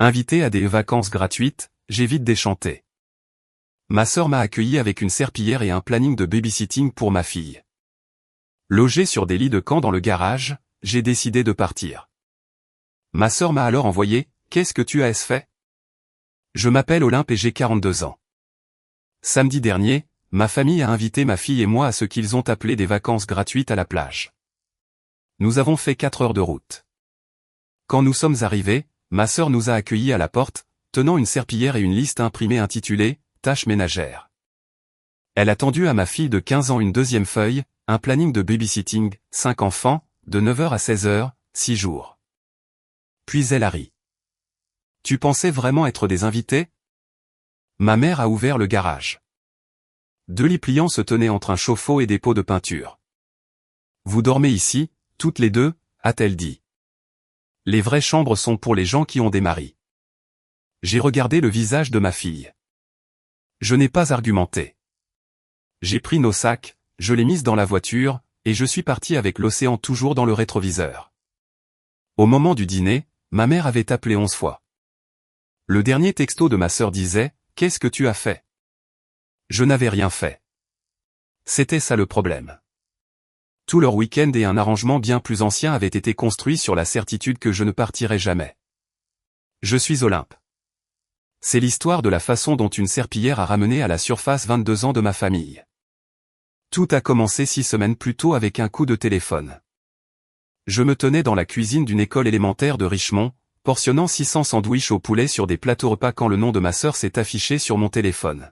Invité à des vacances gratuites, j'ai vite déchanté. Ma sœur m'a accueilli avec une serpillière et un planning de babysitting pour ma fille. Logé sur des lits de camp dans le garage, j'ai décidé de partir. Ma sœur m'a alors envoyé « Qu'est-ce que tu as fait ?» Je m'appelle Olympe et j'ai 42 ans. Samedi dernier, ma famille a invité ma fille et moi à ce qu'ils ont appelé des vacances gratuites à la plage. Nous avons fait 4 heures de route. Quand nous sommes arrivés, ma sœur nous a accueillis à la porte, tenant une serpillière et une liste imprimée intitulée « Tâches ménagères ». Elle a tendu à ma fille de 15 ans une deuxième feuille, un planning de babysitting, 5 enfants, de 9h à 16h, 6 jours. Puis elle a ri. « Tu pensais vraiment être des invités ?» Ma mère a ouvert le garage. 2 lits pliants se tenaient entre un chauffe-eau et des pots de peinture. « Vous dormez ici, toutes les deux ?» a-t-elle dit. « Les vraies chambres sont pour les gens qui ont des maris. » J'ai regardé le visage de ma fille. Je n'ai pas argumenté. J'ai pris nos sacs, je les mis dans la voiture, et je suis parti avec l'océan toujours dans le rétroviseur. Au moment du dîner, ma mère avait appelé 11 fois. Le dernier texto de ma sœur disait « Qu'est-ce que tu as fait ?» Je n'avais rien fait. C'était ça le problème. Tout leur week-end et un arrangement bien plus ancien avaient été construits sur la certitude que je ne partirais jamais. Je suis Olympe. C'est l'histoire de la façon dont une serpillière a ramené à la surface 22 ans de ma famille. Tout a commencé 6 semaines plus tôt avec un coup de téléphone. Je me tenais dans la cuisine d'une école élémentaire de Richmond, portionnant 600 sandwichs au poulet sur des plateaux repas quand le nom de ma sœur s'est affiché sur mon téléphone.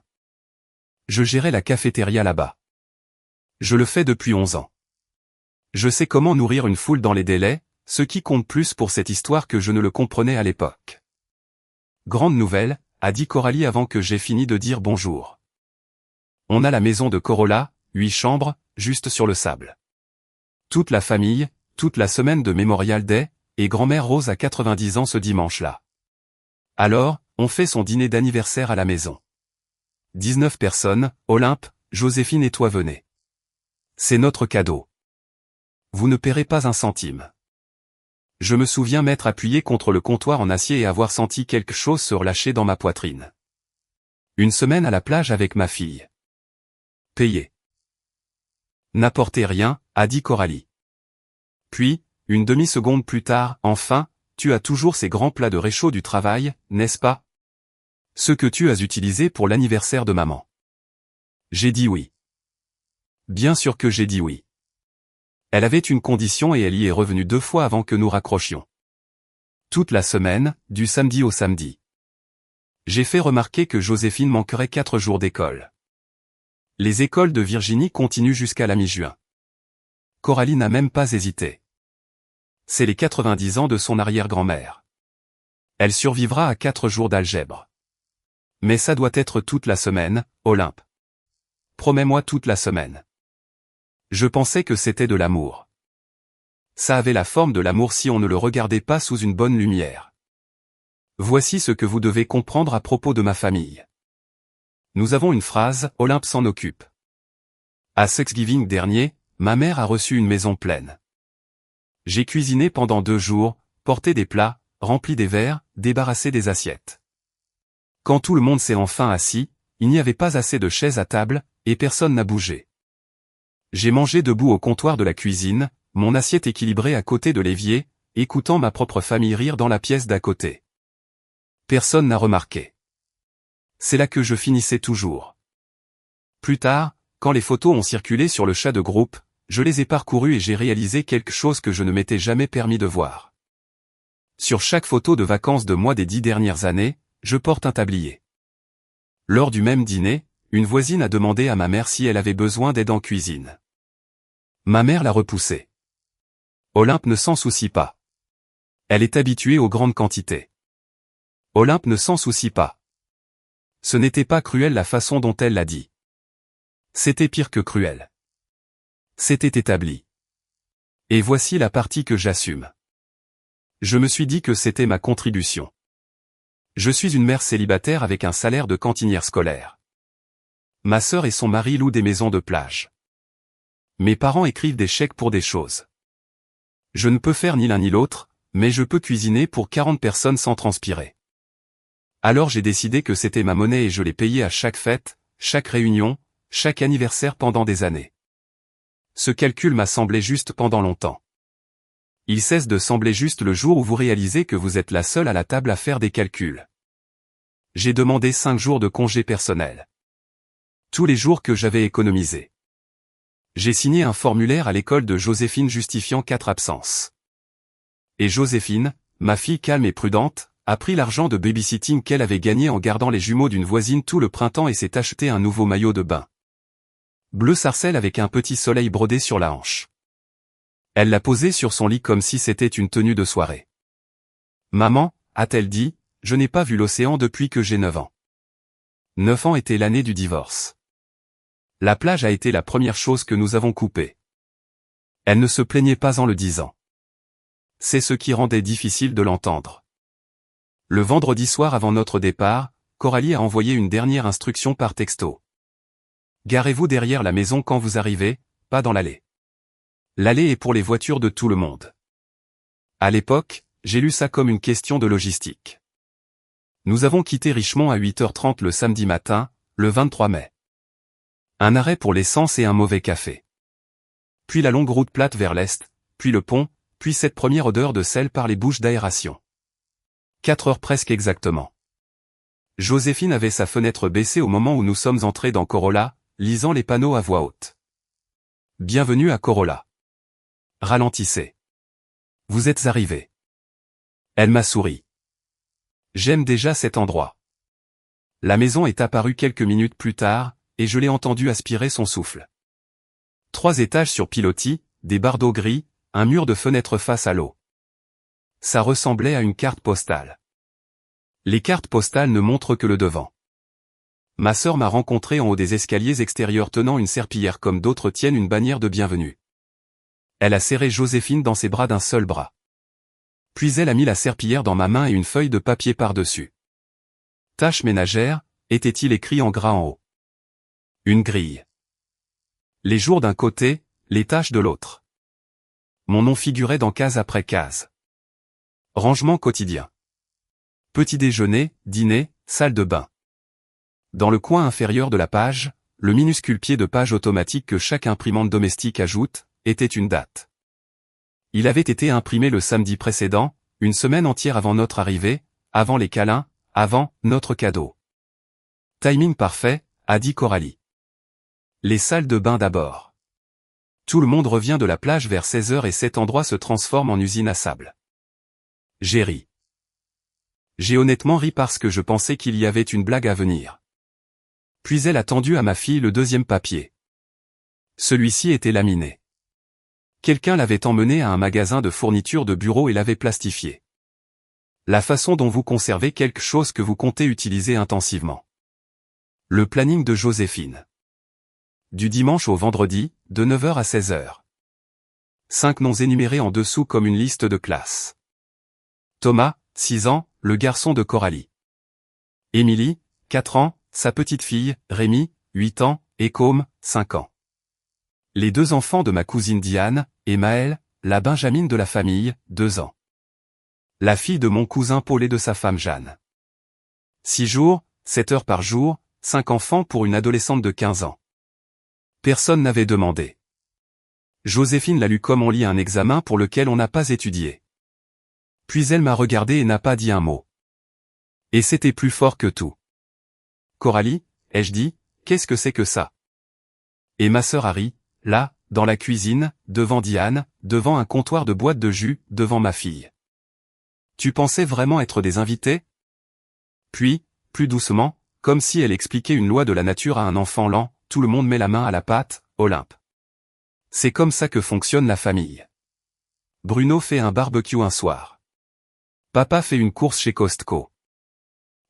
Je gérais la cafétéria là-bas. Je le fais depuis 11 ans. Je sais comment nourrir une foule dans les délais, ce qui compte plus pour cette histoire que je ne le comprenais à l'époque. Grande nouvelle, a dit Coralie avant que j'aie fini de dire bonjour. On a la maison de Corolla, 8 chambres, juste sur le sable. Toute la famille, toute la semaine de Memorial Day, et grand-mère Rose a 90 ans ce dimanche-là. Alors, on fait son dîner d'anniversaire à la maison. 19 personnes, Olympe, Joséphine et toi venez. C'est notre cadeau. Vous ne paierez pas un centime. Je me souviens m'être appuyé contre le comptoir en acier et avoir senti quelque chose se relâcher dans ma poitrine. Une semaine à la plage avec ma fille. Payé. N'apportez rien, a dit Coralie. Puis, une demi-seconde plus tard, enfin, tu as toujours ces grands plats de réchaud du travail, n'est-ce pas? Ce que tu as utilisé pour l'anniversaire de maman. J'ai dit oui. Bien sûr que j'ai dit oui. Elle avait une condition et elle y est revenue 2 fois avant que nous raccrochions. Toute la semaine, du samedi au samedi. J'ai fait remarquer que Joséphine manquerait 4 jours d'école. Les écoles de Virginie continuent jusqu'à la mi-juin. Coralie n'a même pas hésité. C'est les 90 ans de son arrière-grand-mère. Elle survivra à 4 jours d'algèbre. Mais ça doit être toute la semaine, Olympe. Promets-moi toute la semaine. Je pensais que c'était de l'amour. Ça avait la forme de l'amour si on ne le regardait pas sous une bonne lumière. Voici ce que vous devez comprendre à propos de ma famille. Nous avons une phrase, Olympe s'en occupe. À Thanksgiving dernier, ma mère a reçu une maison pleine. J'ai cuisiné pendant 2 jours, porté des plats, rempli des verres, débarrassé des assiettes. Quand tout le monde s'est enfin assis, il n'y avait pas assez de chaises à table, et personne n'a bougé. J'ai mangé debout au comptoir de la cuisine, mon assiette équilibrée à côté de l'évier, écoutant ma propre famille rire dans la pièce d'à côté. Personne n'a remarqué. C'est là que je finissais toujours. Plus tard, quand les photos ont circulé sur le chat de groupe, je les ai parcourues et j'ai réalisé quelque chose que je ne m'étais jamais permis de voir. Sur chaque photo de vacances de moi des 10 dernières années, je porte un tablier. Lors du même dîner, une voisine a demandé à ma mère si elle avait besoin d'aide en cuisine. Ma mère l'a repoussé. Olympe ne s'en soucie pas. Elle est habituée aux grandes quantités. Olympe ne s'en soucie pas. Ce n'était pas cruel la façon dont elle l'a dit. C'était pire que cruel. C'était établi. Et voici la partie que j'assume. Je me suis dit que c'était ma contribution. Je suis une mère célibataire avec un salaire de cantinière scolaire. Ma sœur et son mari louent des maisons de plage. Mes parents écrivent des chèques pour des choses. Je ne peux faire ni l'un ni l'autre, mais je peux cuisiner pour 40 personnes sans transpirer. Alors j'ai décidé que c'était ma monnaie et je l'ai payée à chaque fête, chaque réunion, chaque anniversaire pendant des années. Ce calcul m'a semblé juste pendant longtemps. Il cesse de sembler juste le jour où vous réalisez que vous êtes la seule à la table à faire des calculs. J'ai demandé 5 jours de congé personnel. Tous les jours que j'avais économisés. J'ai signé un formulaire à l'école de Joséphine justifiant 4 absences. Et Joséphine, ma fille calme et prudente, a pris l'argent de babysitting qu'elle avait gagné en gardant les jumeaux d'une voisine tout le printemps et s'est acheté un nouveau maillot de bain. Bleu sarcelle avec un petit soleil brodé sur la hanche. Elle l'a posé sur son lit comme si c'était une tenue de soirée. Maman, a-t-elle dit, je n'ai pas vu l'océan depuis que j'ai 9 ans. 9 ans était l'année du divorce. La plage a été la première chose que nous avons coupée. Elle ne se plaignait pas en le disant. C'est ce qui rendait difficile de l'entendre. Le vendredi soir avant notre départ, Coralie a envoyé une dernière instruction par texto. Garez-vous derrière la maison quand vous arrivez, pas dans l'allée. L'allée est pour les voitures de tout le monde. À l'époque, j'ai lu ça comme une question de logistique. Nous avons quitté Richmond à 8h30 le samedi matin, le 23 mai. Un arrêt pour l'essence et un mauvais café. Puis la longue route plate vers l'est, puis le pont, puis cette première odeur de sel par les bouches d'aération. 4 heures presque exactement. Joséphine avait sa fenêtre baissée au moment où nous sommes entrés dans Corolla, lisant les panneaux à voix haute. Bienvenue à Corolla. Ralentissez. Vous êtes arrivés. Elle m'a souri. J'aime déjà cet endroit. La maison est apparue quelques minutes plus tard, et je l'ai entendu aspirer son souffle. 3 étages sur pilotis, des bardeaux gris, un mur de fenêtres face à l'eau. Ça ressemblait à une carte postale. Les cartes postales ne montrent que le devant. Ma sœur m'a rencontré en haut des escaliers extérieurs tenant une serpillière comme d'autres tiennent une bannière de bienvenue. Elle a serré Joséphine dans ses bras d'un seul bras. Puis elle a mis la serpillière dans ma main et une feuille de papier par-dessus. Tâches ménagères, était-il écrit en gras en haut. Une grille. Les jours d'un côté, les tâches de l'autre. Mon nom figurait dans case après case. Rangement quotidien. Petit déjeuner, dîner, salle de bain. Dans le coin inférieur de la page, le minuscule pied de page automatique que chaque imprimante domestique ajoute, était une date. Il avait été imprimé le samedi précédent, une semaine entière avant notre arrivée, avant les câlins, avant notre cadeau. Timing parfait, a dit Coralie. Les salles de bain d'abord. Tout le monde revient de la plage vers 16h et cet endroit se transforme en usine à sable. J'ai ri. J'ai honnêtement ri parce que je pensais qu'il y avait une blague à venir. Puis elle a tendu à ma fille le deuxième papier. Celui-ci était laminé. Quelqu'un l'avait emmené à un magasin de fournitures de bureau et l'avait plastifié. La façon dont vous conservez quelque chose que vous comptez utiliser intensivement. Le planning de Joséphine. Du dimanche au vendredi, de 9h à 16h. 5 noms énumérés en dessous comme une liste de classe. Thomas, 6 ans, le garçon de Coralie. Émilie, 4 ans, sa petite fille, Rémi, 8 ans, et Côme, 5 ans. Les 2 enfants de ma cousine Diane, et Maëlle, la Benjamine de la famille, 2 ans. La fille de mon cousin Paul et de sa femme Jeanne. 6 jours, 7 heures par jour, 5 enfants pour une adolescente de 15 ans. Personne n'avait demandé. Joséphine l'a lu comme on lit un examen pour lequel on n'a pas étudié. Puis elle m'a regardé et n'a pas dit un mot. Et c'était plus fort que tout. Coralie, ai-je dit, qu'est-ce que c'est que ça? Et ma sœur Harry, là, dans la cuisine, devant Diane, devant un comptoir de boîtes de jus, devant ma fille. Tu pensais vraiment être des invités? Puis, plus doucement, comme si elle expliquait une loi de la nature à un enfant lent, tout le monde met la main à la pâte, Olympe. C'est comme ça que fonctionne la famille. Bruno fait un barbecue un soir. Papa fait une course chez Costco.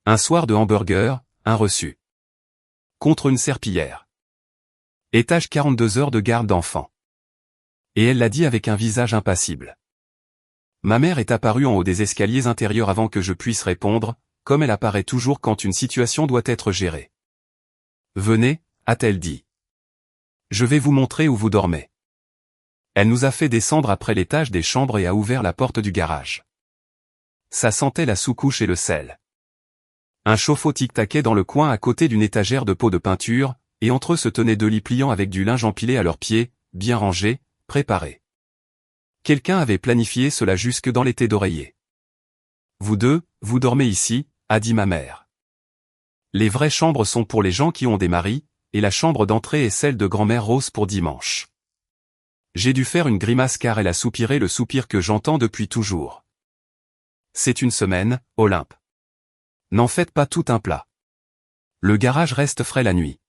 Un soir de hamburger, un reçu. Contre une serpillière. Étage 42 heures de garde d'enfant. Et elle l'a dit avec un visage impassible. Ma mère est apparue en haut des escaliers intérieurs avant que je puisse répondre, comme elle apparaît toujours quand une situation doit être gérée. Venez, a-t-elle dit. Je vais vous montrer où vous dormez. Elle nous a fait descendre après l'étage des chambres et a ouvert la porte du garage. Ça sentait la sous-couche et le sel. Un chauffe-eau tic-taquait dans le coin à côté d'une étagère de pots de peinture, et entre eux se tenaient 2 lits pliants avec du linge empilé à leurs pieds, bien rangés, préparés. Quelqu'un avait planifié cela jusque dans l'été d'oreiller. Vous deux, vous dormez ici, a dit ma mère. Les vraies chambres sont pour les gens qui ont des maris, et la chambre d'entrée est celle de grand-mère Rose pour dimanche. J'ai dû faire une grimace car elle a soupiré le soupir que j'entends depuis toujours. C'est une semaine, Olympe. N'en faites pas tout un plat. Le garage reste frais la nuit.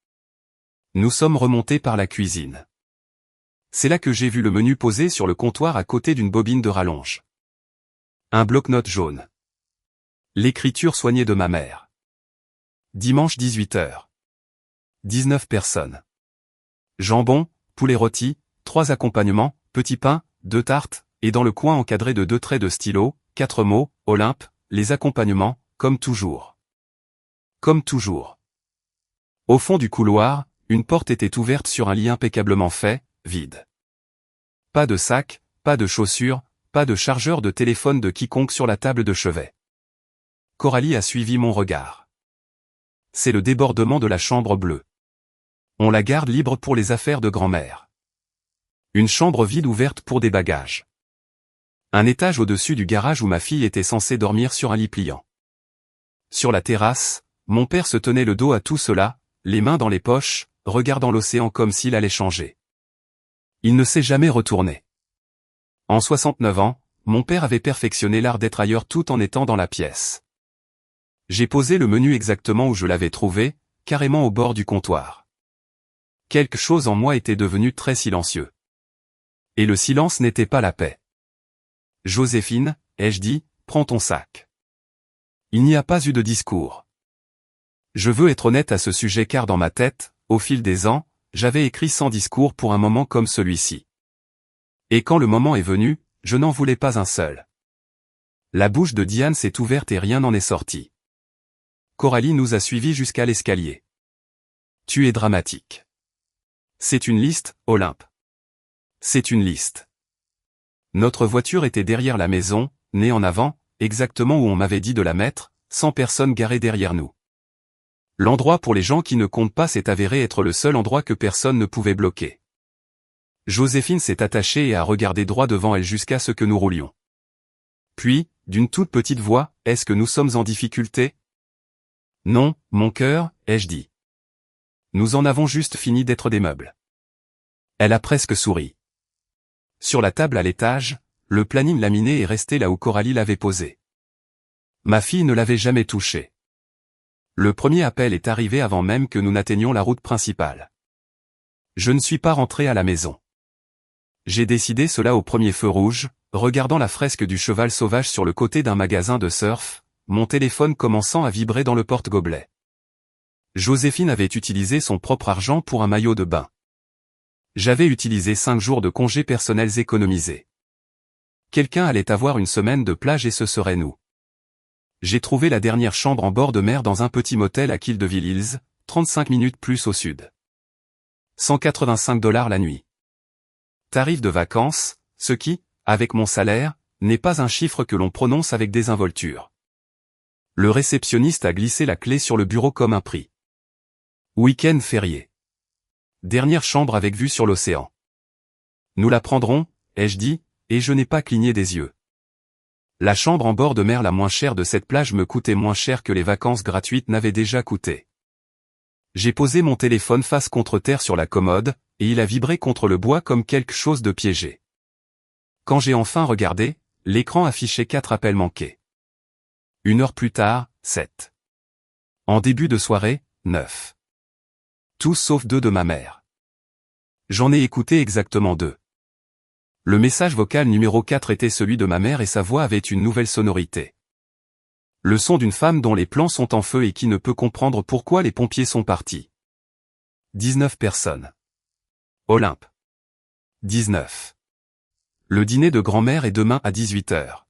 Nous sommes remontés par la cuisine. C'est là que j'ai vu le menu posé sur le comptoir à côté d'une bobine de rallonge. Un bloc-notes jaune. L'écriture soignée de ma mère. Dimanche 18h. 19 personnes. Jambon, poulet rôti, 3 accompagnements, petit pain, 2 tartes, et dans le coin encadré de 2 traits de stylo, 4 mots, Olympe, les accompagnements, comme toujours. Comme toujours. Au fond du couloir, une porte était ouverte sur un lit impeccablement fait, vide. Pas de sac, pas de chaussures, pas de chargeur de téléphone de quiconque sur la table de chevet. Coralie a suivi mon regard. C'est le débordement de la chambre bleue. On la garde libre pour les affaires de grand-mère. Une chambre vide ouverte pour des bagages. Un étage au-dessus du garage où ma fille était censée dormir sur un lit pliant. Sur la terrasse, mon père se tenait le dos à tout cela, les mains dans les poches, regardant l'océan comme s'il allait changer. Il ne s'est jamais retourné. En 69 ans, mon père avait perfectionné l'art d'être ailleurs tout en étant dans la pièce. J'ai posé le menu exactement où je l'avais trouvé, carrément au bord du comptoir. Quelque chose en moi était devenu très silencieux. Et le silence n'était pas la paix. Joséphine, ai-je dit, prends ton sac. Il n'y a pas eu de discours. Je veux être honnête à ce sujet car dans ma tête, au fil des ans, j'avais écrit sans discours pour un moment comme celui-ci. Et quand le moment est venu, je n'en voulais pas un seul. La bouche de Diane s'est ouverte et rien n'en est sorti. Coralie nous a suivis jusqu'à l'escalier. Tu es dramatique. C'est une liste, Olympe. C'est une liste. Notre voiture était derrière la maison, nez en avant, exactement où on m'avait dit de la mettre, sans personne garée derrière nous. L'endroit pour les gens qui ne comptent pas s'est avéré être le seul endroit que personne ne pouvait bloquer. Joséphine s'est attachée et a regardé droit devant elle jusqu'à ce que nous roulions. Puis, d'une toute petite voix, « Est-ce que nous sommes en difficulté ?»« Non, mon cœur, ai-je dit. Nous en avons juste fini d'être des meubles. » Elle a presque souri. Sur la table à l'étage, le planning laminé est resté là où Coralie l'avait posé. Ma fille ne l'avait jamais touché. Le premier appel est arrivé avant même que nous n'atteignions la route principale. Je ne suis pas rentré à la maison. J'ai décidé cela au premier feu rouge, regardant la fresque du cheval sauvage sur le côté d'un magasin de surf, mon téléphone commençant à vibrer dans le porte-gobelet. Joséphine avait utilisé son propre argent pour un maillot de bain. J'avais utilisé 5 jours de congés personnels économisés. Quelqu'un allait avoir une semaine de plage et ce serait nous. J'ai trouvé la dernière chambre en bord de mer dans un petit motel à Kildeville Hills, 35 minutes plus au sud. 185 $ la nuit. Tarif de vacances, ce qui, avec mon salaire, n'est pas un chiffre que l'on prononce avec désinvolture. Le réceptionniste a glissé la clé sur le bureau comme un prix. Week-end férié. Dernière chambre avec vue sur l'océan. Nous la prendrons, ai-je dit, et je n'ai pas cligné des yeux. La chambre en bord de mer la moins chère de cette plage me coûtait moins cher que les vacances gratuites n'avaient déjà coûté. J'ai posé mon téléphone face contre terre sur la commode, et il a vibré contre le bois comme quelque chose de piégé. Quand j'ai enfin regardé, l'écran affichait 4 appels manqués. 1 heure plus tard, 7. En début de soirée, 9. Tous sauf 2 de ma mère. J'en ai écouté exactement 2. Le message vocal numéro 4 était celui de ma mère et sa voix avait une nouvelle sonorité. Le son d'une femme dont les plans sont en feu et qui ne peut comprendre pourquoi les pompiers sont partis. 19 personnes. Olympe. 19. Le dîner de grand-mère est demain à 18h.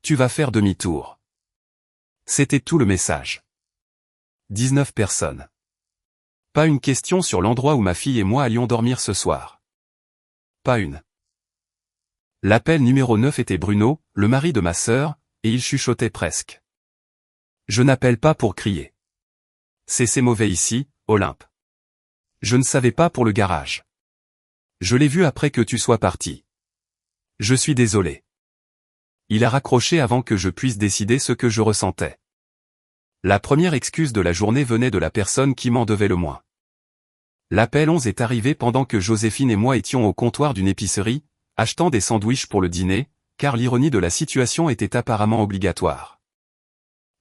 Tu vas faire demi-tour. C'était tout le message. 19 personnes. Pas une question sur l'endroit où ma fille et moi allions dormir ce soir. Pas une. L'appel numéro 9 était Bruno, le mari de ma sœur, et il chuchotait presque. Je n'appelle pas pour crier. C'est mauvais ici, Olympe. Je ne savais pas pour le garage. Je l'ai vu après que tu sois parti. Je suis désolé. Il a raccroché avant que je puisse décider ce que je ressentais. La première excuse de la journée venait de la personne qui m'en devait le moins. L'appel 11 est arrivé pendant que Joséphine et moi étions au comptoir d'une épicerie, achetant des sandwichs pour le dîner, car l'ironie de la situation était apparemment obligatoire.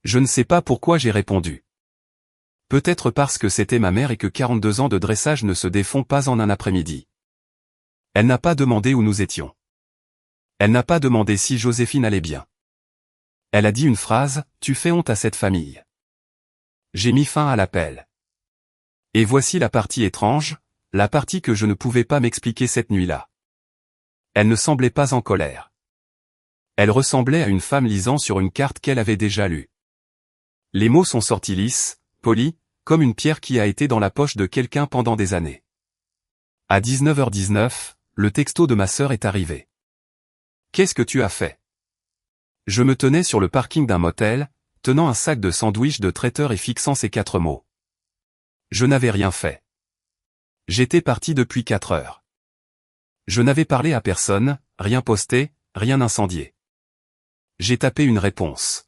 Je ne sais pas pourquoi j'ai répondu. Peut-être parce que c'était ma mère et que 42 ans de dressage ne se défont pas en un après-midi. Elle n'a pas demandé où nous étions. Elle n'a pas demandé si Joséphine allait bien. Elle a dit une phrase, « Tu fais honte à cette famille ». J'ai mis fin à l'appel. Et voici la partie étrange, la partie que je ne pouvais pas m'expliquer cette nuit-là. Elle ne semblait pas en colère. Elle ressemblait à une femme lisant sur une carte qu'elle avait déjà lue. Les mots sont sortis lisses, polis, comme une pierre qui a été dans la poche de quelqu'un pendant des années. À 19h19, le texto de ma sœur est arrivé. « Qu'est-ce que tu as fait ?» Je me tenais sur le parking d'un motel, tenant un sac de sandwich de traiteur et fixant ces 4 mots. Je n'avais rien fait. J'étais parti depuis 4 heures. Je n'avais parlé à personne, rien posté, rien incendié. J'ai tapé une réponse.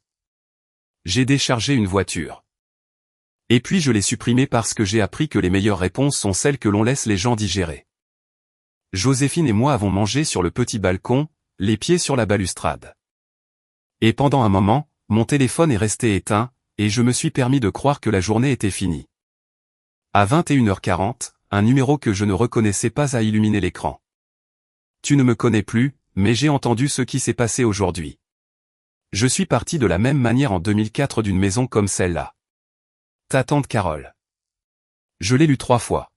J'ai déchargé une voiture. Et puis je l'ai supprimée parce que j'ai appris que les meilleures réponses sont celles que l'on laisse les gens digérer. Joséphine et moi avons mangé sur le petit balcon, les pieds sur la balustrade. Et pendant un moment, mon téléphone est resté éteint, et je me suis permis de croire que la journée était finie. À 21h40, un numéro que je ne reconnaissais pas a illuminé l'écran. Tu ne me connais plus, mais j'ai entendu ce qui s'est passé aujourd'hui. Je suis parti de la même manière en 2004 d'une maison comme celle-là. Ta tante Carole. Je l'ai lu 3 fois.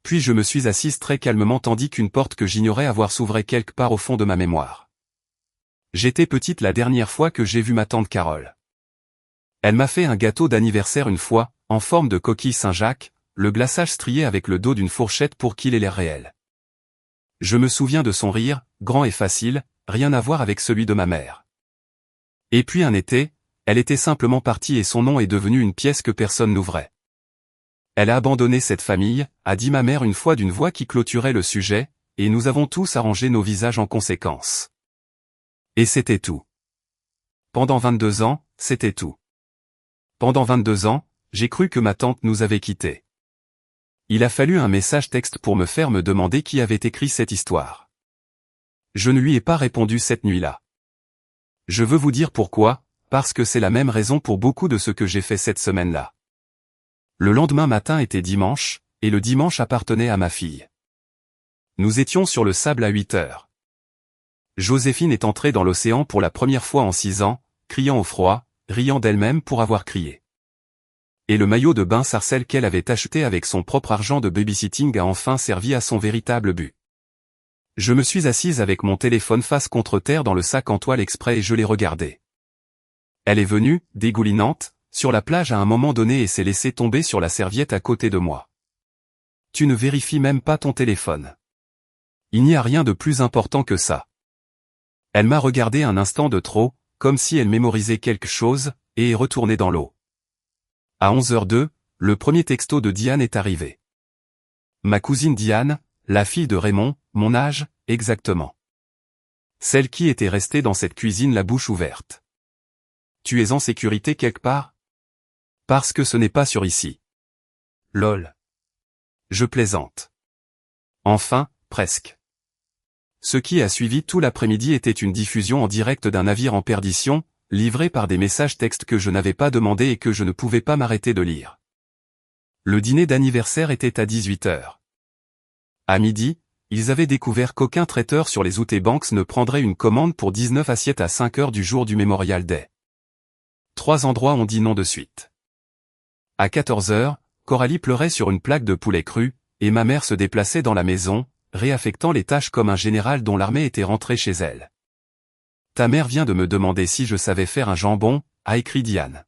Puis je me suis assise très calmement tandis qu'une porte que j'ignorais avoir s'ouvrait quelque part au fond de ma mémoire. J'étais petite la dernière fois que j'ai vu ma tante Carole. Elle m'a fait un gâteau d'anniversaire une fois, en forme de coquille Saint-Jacques, le glaçage strié avec le dos d'une fourchette pour qu'il ait l'air réel. Je me souviens de son rire, grand et facile, rien à voir avec celui de ma mère. Et puis un été, elle était simplement partie et son nom est devenu une pièce que personne n'ouvrait. Elle a abandonné cette famille, a dit ma mère une fois d'une voix qui clôturait le sujet, et nous avons tous arrangé nos visages en conséquence. Et c'était tout. Pendant 22 ans, c'était tout. Pendant 22 ans, j'ai cru que ma tante nous avait quittés. Il a fallu un message texte pour me faire me demander qui avait écrit cette histoire. Je ne lui ai pas répondu cette nuit-là. Je veux vous dire pourquoi, parce que c'est la même raison pour beaucoup de ce que j'ai fait cette semaine-là. Le lendemain matin était dimanche, et le dimanche appartenait à ma fille. Nous étions sur le sable à 8 heures. Joséphine est entrée dans l'océan pour la première fois en 6 ans, criant au froid, riant d'elle-même pour avoir crié. Et le maillot de bain sarcelle qu'elle avait acheté avec son propre argent de babysitting a enfin servi à son véritable but. Je me suis assise avec mon téléphone face contre terre dans le sac en toile exprès et je l'ai regardée. Elle est venue, dégoulinante, sur la plage à un moment donné et s'est laissée tomber sur la serviette à côté de moi. Tu ne vérifies même pas ton téléphone. Il n'y a rien de plus important que ça. Elle m'a regardé un instant de trop, comme si elle mémorisait quelque chose, et est retournée dans l'eau. À 11h02, le premier texto de Diane est arrivé. Ma cousine Diane, la fille de Raymond, mon âge, exactement. Celle qui était restée dans cette cuisine la bouche ouverte. Tu es en sécurité quelque part? Parce que ce n'est pas sur ici. Lol. Je plaisante. Enfin, presque. Ce qui a suivi tout l'après-midi était une diffusion en direct d'un navire en perdition, livré par des messages textes que je n'avais pas demandé et que je ne pouvais pas m'arrêter de lire. Le dîner d'anniversaire était à 18h. À midi, ils avaient découvert qu'aucun traiteur sur les Outer Banks ne prendrait une commande pour 19 assiettes à 5 heures du jour du Memorial Day. 3 endroits ont dit non de suite. À 14h, Coralie pleurait sur une plaque de poulet cru, et ma mère se déplaçait dans la maison, réaffectant les tâches comme un général dont l'armée était rentrée chez elle. Ta mère vient de me demander si je savais faire un jambon, a écrit Diane.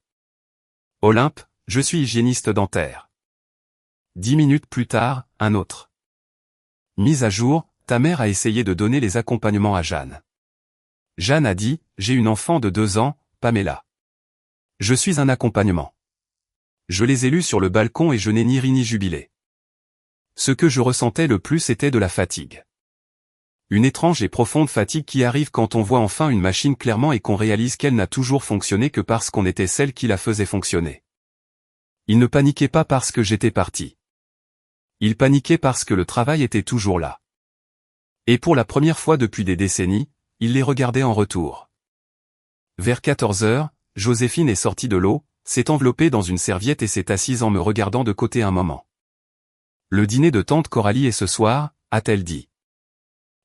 Olympe, je suis hygiéniste dentaire. 10 minutes plus tard, un autre. Mise à jour, ta mère a essayé de donner les accompagnements à Jeanne. Jeanne a dit, j'ai une enfant de 2 ans, Pamela. Je suis un accompagnement. Je les ai lus sur le balcon et je n'ai ni ri ni jubilé. Ce que je ressentais le plus était de la fatigue. Une étrange et profonde fatigue qui arrive quand on voit enfin une machine clairement et qu'on réalise qu'elle n'a toujours fonctionné que parce qu'on était celle qui la faisait fonctionner. Ils ne paniquaient pas parce que j'étais parti. Ils paniquaient parce que le travail était toujours là. Et pour la première fois depuis des décennies, ils les regardaient en retour. Vers 14 heures, Joséphine est sortie de l'eau, s'est enveloppée dans une serviette et s'est assise en me regardant de côté un moment. Le dîner de tante Coralie est ce soir, a-t-elle dit.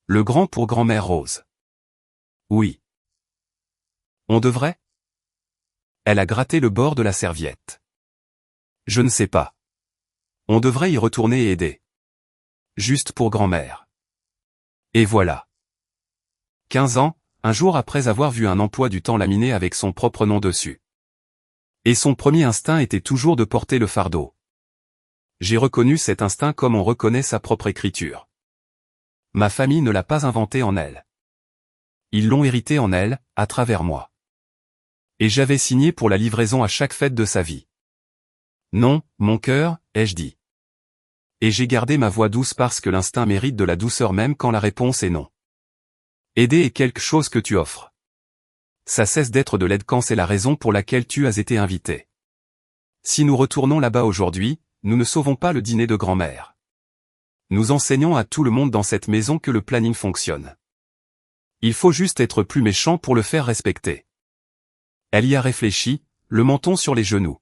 Le grand pour grand-mère Rose. Oui. On devrait? Elle a gratté le bord de la serviette. Je ne sais pas. On devrait y retourner et aider. Juste pour grand-mère. Et voilà. 15 ans, un jour après avoir vu un emploi du temps laminé avec son propre nom dessus. Et son premier instinct était toujours de porter le fardeau. J'ai reconnu cet instinct comme on reconnaît sa propre écriture. Ma famille ne l'a pas inventé en elle. Ils l'ont hérité en elle, à travers moi. Et j'avais signé pour la livraison à chaque fête de sa vie. Non, mon cœur, ai-je dit. Et j'ai gardé ma voix douce parce que l'instinct mérite de la douceur même quand la réponse est non. Aider est quelque chose que tu offres. Ça cesse d'être de l'aide quand c'est la raison pour laquelle tu as été invité. Si nous retournons là-bas aujourd'hui, nous ne sauvons pas le dîner de grand-mère. Nous enseignons à tout le monde dans cette maison que le planning fonctionne. Il faut juste être plus méchant pour le faire respecter. Elle y a réfléchi, le menton sur les genoux.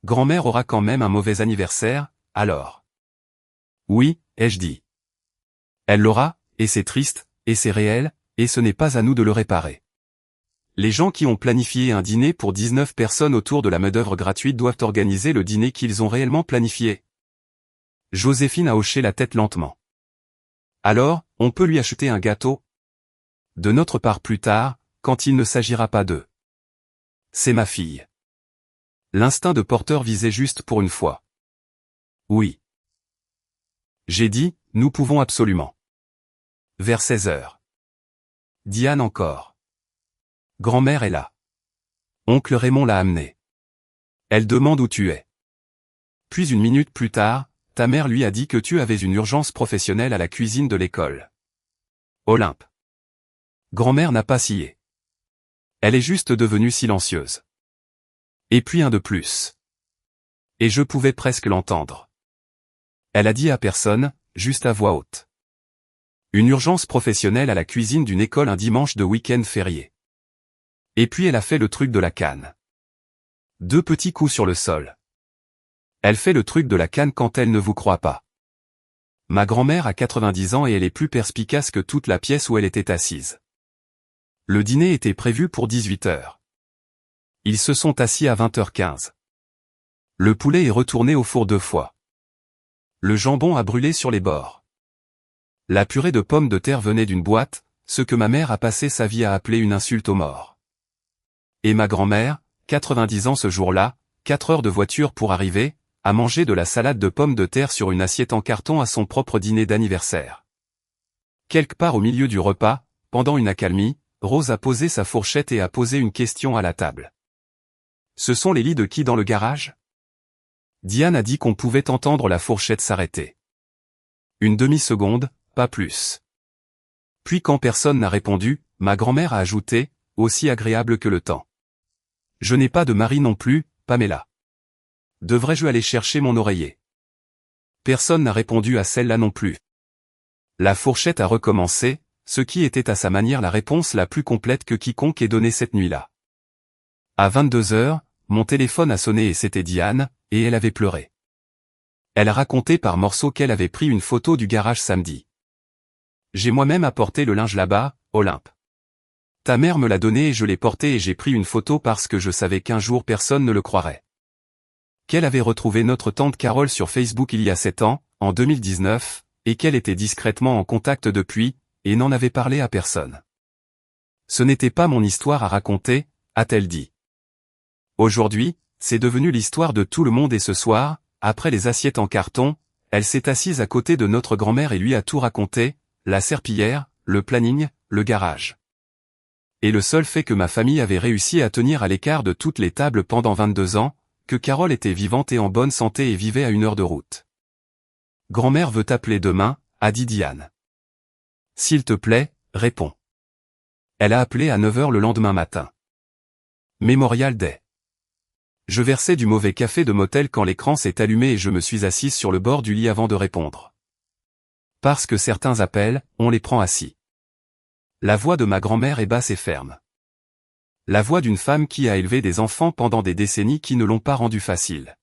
Grand-mère aura quand même un mauvais anniversaire, alors. Oui, ai-je dit. Elle l'aura, et c'est triste, et c'est réel, et ce n'est pas à nous de le réparer. Les gens qui ont planifié un dîner pour 19 personnes autour de la main-d'œuvre gratuite doivent organiser le dîner qu'ils ont réellement planifié. Joséphine a hoché la tête lentement. Alors, on peut lui acheter un gâteau? De notre part plus tard, quand il ne s'agira pas d'eux. C'est ma fille. L'instinct de porteur visait juste pour une fois. Oui. J'ai dit, nous pouvons absolument. Vers 16 heures. Diane encore. Grand-mère est là. Oncle Raymond l'a amenée. Elle demande où tu es. Puis une minute plus tard, ta mère lui a dit que tu avais une urgence professionnelle à la cuisine de l'école. Olympe. Grand-mère n'a pas scié. Elle est juste devenue silencieuse. Et puis un de plus. Et je pouvais presque l'entendre. Elle a dit à personne, juste à voix haute. Une urgence professionnelle à la cuisine d'une école un dimanche de week-end férié. Et puis elle a fait le truc de la canne. 2 petits coups sur le sol. Elle fait le truc de la canne quand elle ne vous croit pas. Ma grand-mère a 90 ans et elle est plus perspicace que toute la pièce où elle était assise. Le dîner était prévu pour 18 heures. Ils se sont assis à 20h15. Le poulet est retourné au four 2 fois. Le jambon a brûlé sur les bords. La purée de pommes de terre venait d'une boîte, ce que ma mère a passé sa vie à appeler une insulte aux morts. Et ma grand-mère, 90 ans ce jour-là, 4 heures de voiture pour arriver, a mangé de la salade de pommes de terre sur une assiette en carton à son propre dîner d'anniversaire. Quelque part au milieu du repas, pendant une accalmie, Rose a posé sa fourchette et a posé une question à la table. Ce sont les lits de qui dans le garage? Diane a dit qu'on pouvait entendre la fourchette s'arrêter. Une demi-seconde, pas plus. Puis quand personne n'a répondu, ma grand-mère a ajouté, aussi agréable que le temps. Je n'ai pas de mari non plus, Pamela. Devrais-je aller chercher mon oreiller? Personne n'a répondu à celle-là non plus. La fourchette a recommencé, ce qui était à sa manière la réponse la plus complète que quiconque ait donnée cette nuit-là. À 22 heures, mon téléphone a sonné et c'était Diane, et elle avait pleuré. Elle a raconté par morceaux qu'elle avait pris une photo du garage samedi. J'ai moi-même apporté le linge là-bas, Olympe. Ta mère me l'a donné et je l'ai porté et j'ai pris une photo parce que je savais qu'un jour personne ne le croirait. Qu'elle avait retrouvé notre tante Carole sur Facebook il y a 7 ans, en 2019, et qu'elle était discrètement en contact depuis, et n'en avait parlé à personne. Ce n'était pas mon histoire à raconter, a-t-elle dit. Aujourd'hui, c'est devenu l'histoire de tout le monde et ce soir, après les assiettes en carton, elle s'est assise à côté de notre grand-mère et lui a tout raconté, la serpillière, le planning, le garage. et le seul fait que ma famille avait réussi à tenir à l'écart de toutes les tables pendant 22 ans, que Carole était vivante et en bonne santé et vivait à 1 heure de route. Grand-mère veut t'appeler demain, a dit Diane. S'il te plaît, réponds. Elle a appelé à 9 heures le lendemain matin. Memorial Day. Je versais du mauvais café de motel quand l'écran s'est allumé et je me suis assise sur le bord du lit avant de répondre. Parce que certains appels, on les prend assis. La voix de ma grand-mère est basse et ferme. La voix d'une femme qui a élevé des enfants pendant des décennies qui ne l'ont pas rendu facile.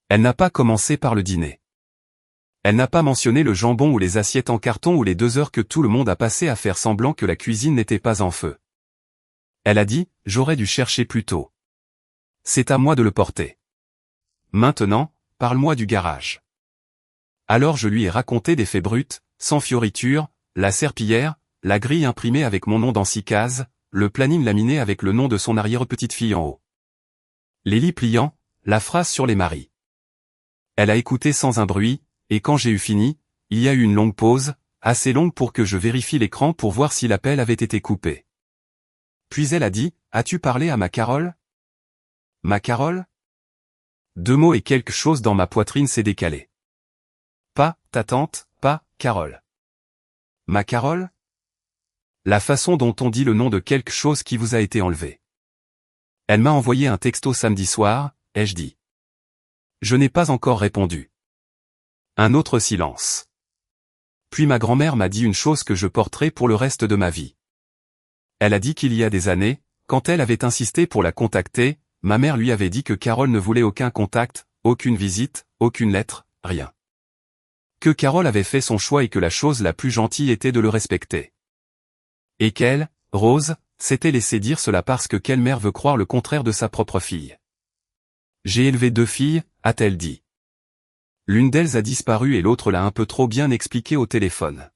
Elle n'a pas commencé par le dîner. Elle n'a pas mentionné le jambon ou les assiettes en carton ou les 2 heures que tout le monde a passé à faire semblant que la cuisine n'était pas en feu. Elle a dit, j'aurais dû chercher plus tôt. C'est à moi de le porter. Maintenant, parle-moi du garage. Alors je lui ai raconté des faits bruts, sans fioriture, la serpillière, la grille imprimée avec mon nom dans 6 cases, le planning laminé avec le nom de son arrière-petite-fille en haut. Les lits pliants, la phrase sur les maris. Elle a écouté sans un bruit, et quand j'ai eu fini, il y a eu une longue pause, assez longue pour que je vérifie l'écran pour voir si l'appel avait été coupé. Puis elle a dit, as-tu parlé à ma Carole? Ma Carole? 2 mots et quelque chose dans ma poitrine s'est décalé. Pas, ta tante, pas, Carole. Ma Carole? La façon dont on dit le nom de quelque chose qui vous a été enlevé. Elle m'a envoyé un texto samedi soir, ai-je dit. Je n'ai pas encore répondu. Un autre silence. Puis ma grand-mère m'a dit une chose que je porterai pour le reste de ma vie. Elle a dit qu'il y a des années, quand elle avait insisté pour la contacter, ma mère lui avait dit que Carole ne voulait aucun contact, aucune visite, aucune lettre, rien. Que Carole avait fait son choix et que la chose la plus gentille était de le respecter. Et qu'elle, Rose, s'était laissé dire cela parce que quelle mère veut croire le contraire de sa propre fille. J'ai élevé 2 filles, a-t-elle dit. L'une d'elles a disparu et l'autre l'a un peu trop bien expliqué au téléphone.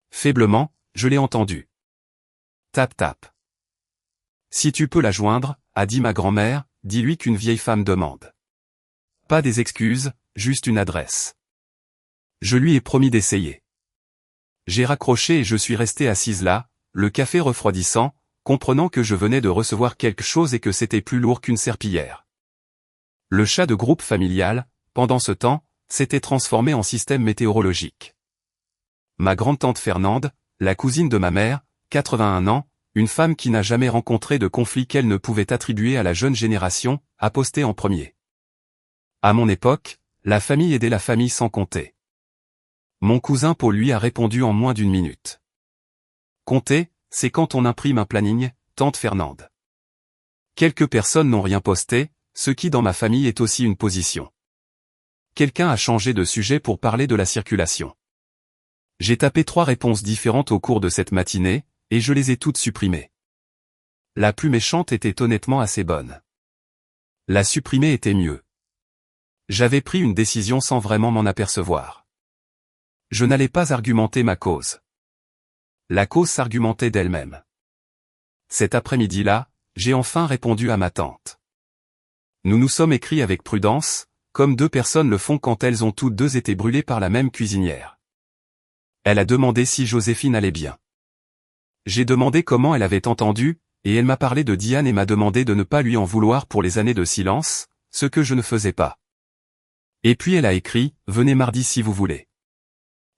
Faiblement, je l'ai entendu. Tap tap. Si tu peux la joindre, a dit ma grand-mère, dis-lui qu'une vieille femme demande. Pas des excuses, juste une adresse. Je lui ai promis d'essayer. J'ai raccroché et je suis resté assise là, le café refroidissant, comprenant que je venais de recevoir quelque chose et que c'était plus lourd qu'une serpillière. Le chat de groupe familial, pendant ce temps, s'était transformé en système météorologique. Ma grande-tante Fernande, la cousine de ma mère, 81 ans, une femme qui n'a jamais rencontré de conflit qu'elle ne pouvait attribuer à la jeune génération, a posté en premier. À mon époque, la famille aidait la famille sans compter. Mon cousin Paul lui a répondu en moins d'1 minute. Compter, c'est quand on imprime un planning, tante Fernande. Quelques personnes n'ont rien posté, ce qui dans ma famille est aussi une position. Quelqu'un a changé de sujet pour parler de la circulation. J'ai tapé 3 réponses différentes au cours de cette matinée, et je les ai toutes supprimées. La plus méchante était honnêtement assez bonne. La supprimer était mieux. J'avais pris une décision sans vraiment m'en apercevoir. Je n'allais pas argumenter ma cause. La cause s'argumentait d'elle-même. Cet après-midi-là, j'ai enfin répondu à ma tante. Nous nous sommes écrits avec prudence, comme 2 personnes le font quand elles ont toutes 2 été brûlées par la même cuisinière. Elle a demandé si Joséphine allait bien. J'ai demandé comment elle avait entendu, et elle m'a parlé de Diane et m'a demandé de ne pas lui en vouloir pour les années de silence, ce que je ne faisais pas. Et puis elle a écrit, venez mardi si vous voulez.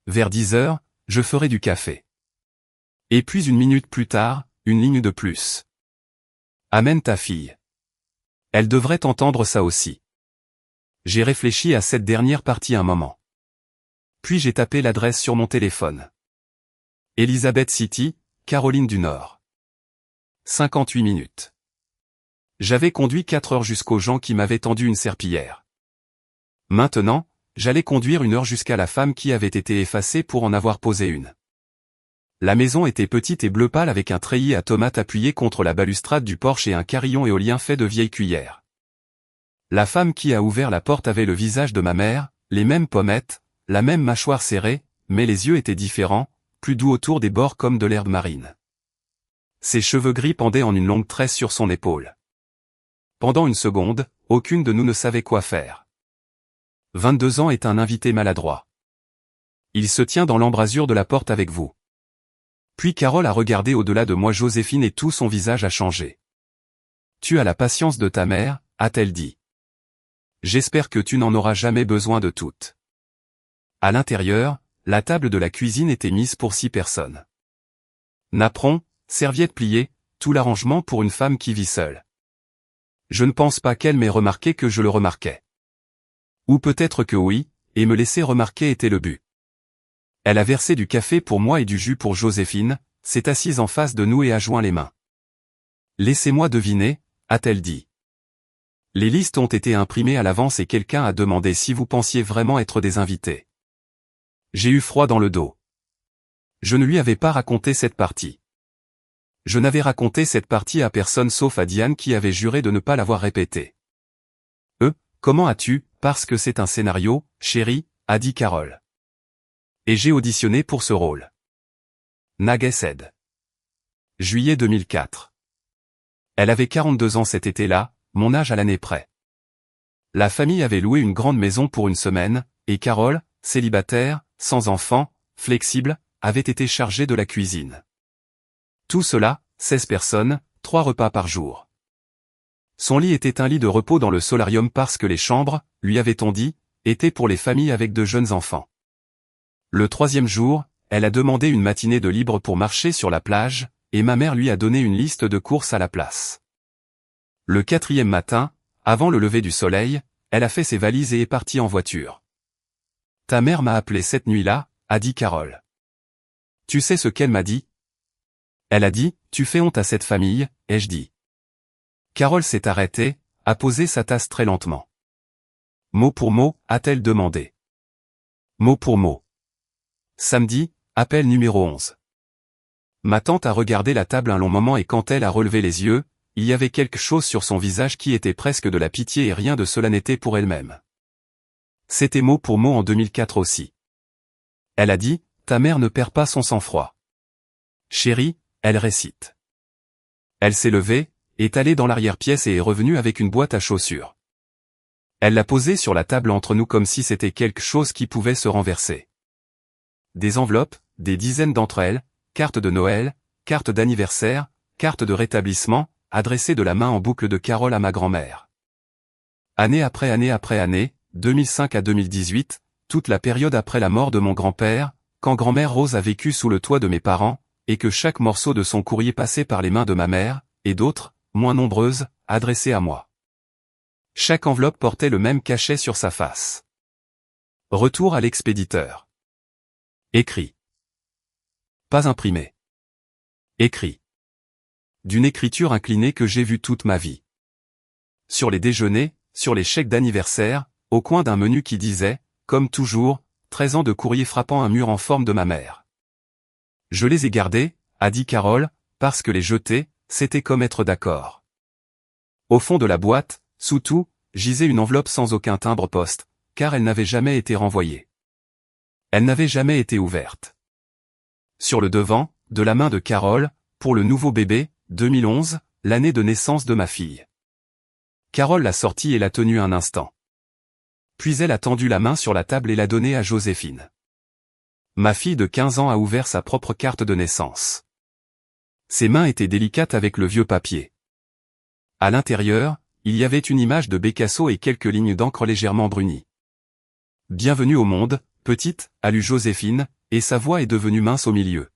Vers 10 heures, je ferai du café. Et puis 1 minute plus tard, une ligne de plus. Amène ta fille. Elle devrait entendre ça aussi. J'ai réfléchi à cette dernière partie un moment. Puis j'ai tapé l'adresse sur mon téléphone. Elizabeth City, Caroline du Nord. 58 minutes. J'avais conduit 4 heures jusqu'aux gens qui m'avaient tendu une serpillière. Maintenant, j'allais conduire 1 heure jusqu'à la femme qui avait été effacée pour en avoir posé une. La maison était petite et bleu pâle avec un treillis à tomates appuyé contre la balustrade du porche et un carillon éolien fait de vieilles cuillères. La femme qui a ouvert la porte avait le visage de ma mère, les mêmes pommettes, la même mâchoire serrée, mais les yeux étaient différents, plus doux autour des bords comme de l'herbe marine. Ses cheveux gris pendaient en une longue tresse sur son épaule. Pendant une seconde, aucune de nous ne savait quoi faire. 22 ans est un invité maladroit. Il se tient dans l'embrasure de la porte avec vous. Puis Carole a regardé au-delà de moi Joséphine et tout son visage a changé. Tu as la patience de ta mère, a-t-elle dit. J'espère que tu n'en auras jamais besoin de toutes. À l'intérieur, la table de la cuisine était mise pour 6 personnes. Napperon, serviettes pliées, tout l'arrangement pour une femme qui vit seule. Je ne pense pas qu'elle m'ait remarqué que je le remarquais. Ou peut-être que oui, et me laisser remarquer était le but. Elle a versé du café pour moi et du jus pour Joséphine, s'est assise en face de nous et a joint les mains. Laissez-moi deviner, a-t-elle dit. Les listes ont été imprimées à l'avance et quelqu'un a demandé si vous pensiez vraiment être des invités. J'ai eu froid dans le dos. Je ne lui avais pas raconté cette partie. Je n'avais raconté cette partie à personne sauf à Diane qui avait juré de ne pas l'avoir répétée. Comment as-tu, parce que c'est un scénario, chérie, a dit Carole. Et j'ai auditionné pour ce rôle. Nagy said. Juillet 2004. Elle avait 42 ans cet été-là, mon âge à l'année près. La famille avait loué une grande maison pour une semaine, et Carole, célibataire, sans enfant, flexible, avait été chargée de la cuisine. Tout cela, 16 personnes, 3 repas par jour. Son lit était un lit de repos dans le solarium parce que les chambres, lui avait-on dit, étaient pour les familles avec de jeunes enfants. Le 3e jour, elle a demandé une matinée de libre pour marcher sur la plage, et ma mère lui a donné une liste de courses à la place. Le 4e matin, avant le lever du soleil, elle a fait ses valises et est partie en voiture. Ta mère m'a appelé cette nuit-là, a dit Carole. Tu sais ce qu'elle m'a dit? Elle a dit, tu fais honte à cette famille, ai-je dit. Carole s'est arrêtée, a posé sa tasse très lentement. Mot pour mot, a-t-elle demandé. Mot pour mot. Samedi, appel numéro 11. Ma tante a regardé la table un long moment et quand elle a relevé les yeux, il y avait quelque chose sur son visage qui était presque de la pitié et rien de cela n'était pour elle-même. C'était mot pour mot en 2004 aussi. Elle a dit, ta mère ne perd pas son sang-froid. Chérie, elle récite. Elle s'est levée, est allée dans l'arrière-pièce et est revenue avec une boîte à chaussures. Elle l'a posée sur la table entre nous comme si c'était quelque chose qui pouvait se renverser. Des enveloppes, des dizaines d'entre elles, cartes de Noël, cartes d'anniversaire, cartes de rétablissement, adressées de la main en boucle de Carole à ma grand-mère. Année après année, 2005 à 2018, toute la période après la mort de mon grand-père, quand grand-mère Rose a vécu sous le toit de mes parents, et que chaque morceau de son courrier passait par les mains de ma mère, et d'autres, moins nombreuses, adressées à moi. Chaque enveloppe portait le même cachet sur sa face. Retour à l'expéditeur. Écrit. Pas imprimé. Écrit. D'une écriture inclinée que j'ai vue toute ma vie. Sur les déjeuners, sur les chèques d'anniversaire, au coin d'un menu qui disait, comme toujours, 13 ans de courrier frappant un mur en forme de ma mère. Je les ai gardés, a dit Carole, parce que les jeter, c'était comme être d'accord. Au fond de la boîte, sous tout, gisait une enveloppe sans aucun timbre-poste, car elle n'avait jamais été renvoyée. Elle n'avait jamais été ouverte. Sur le devant, de la main de Carole, pour le nouveau bébé, 2011, l'année de naissance de ma fille. Carole l'a sortie et l'a tenue un instant. Puis elle a tendu la main sur la table et l'a donnée à Joséphine. Ma fille de 15 ans a ouvert sa propre carte de naissance. Ses mains étaient délicates avec le vieux papier. À l'intérieur, il y avait une image de Bécasso et quelques lignes d'encre légèrement brunies. Bienvenue au monde, petite, a lu Joséphine, et sa voix est devenue mince au milieu.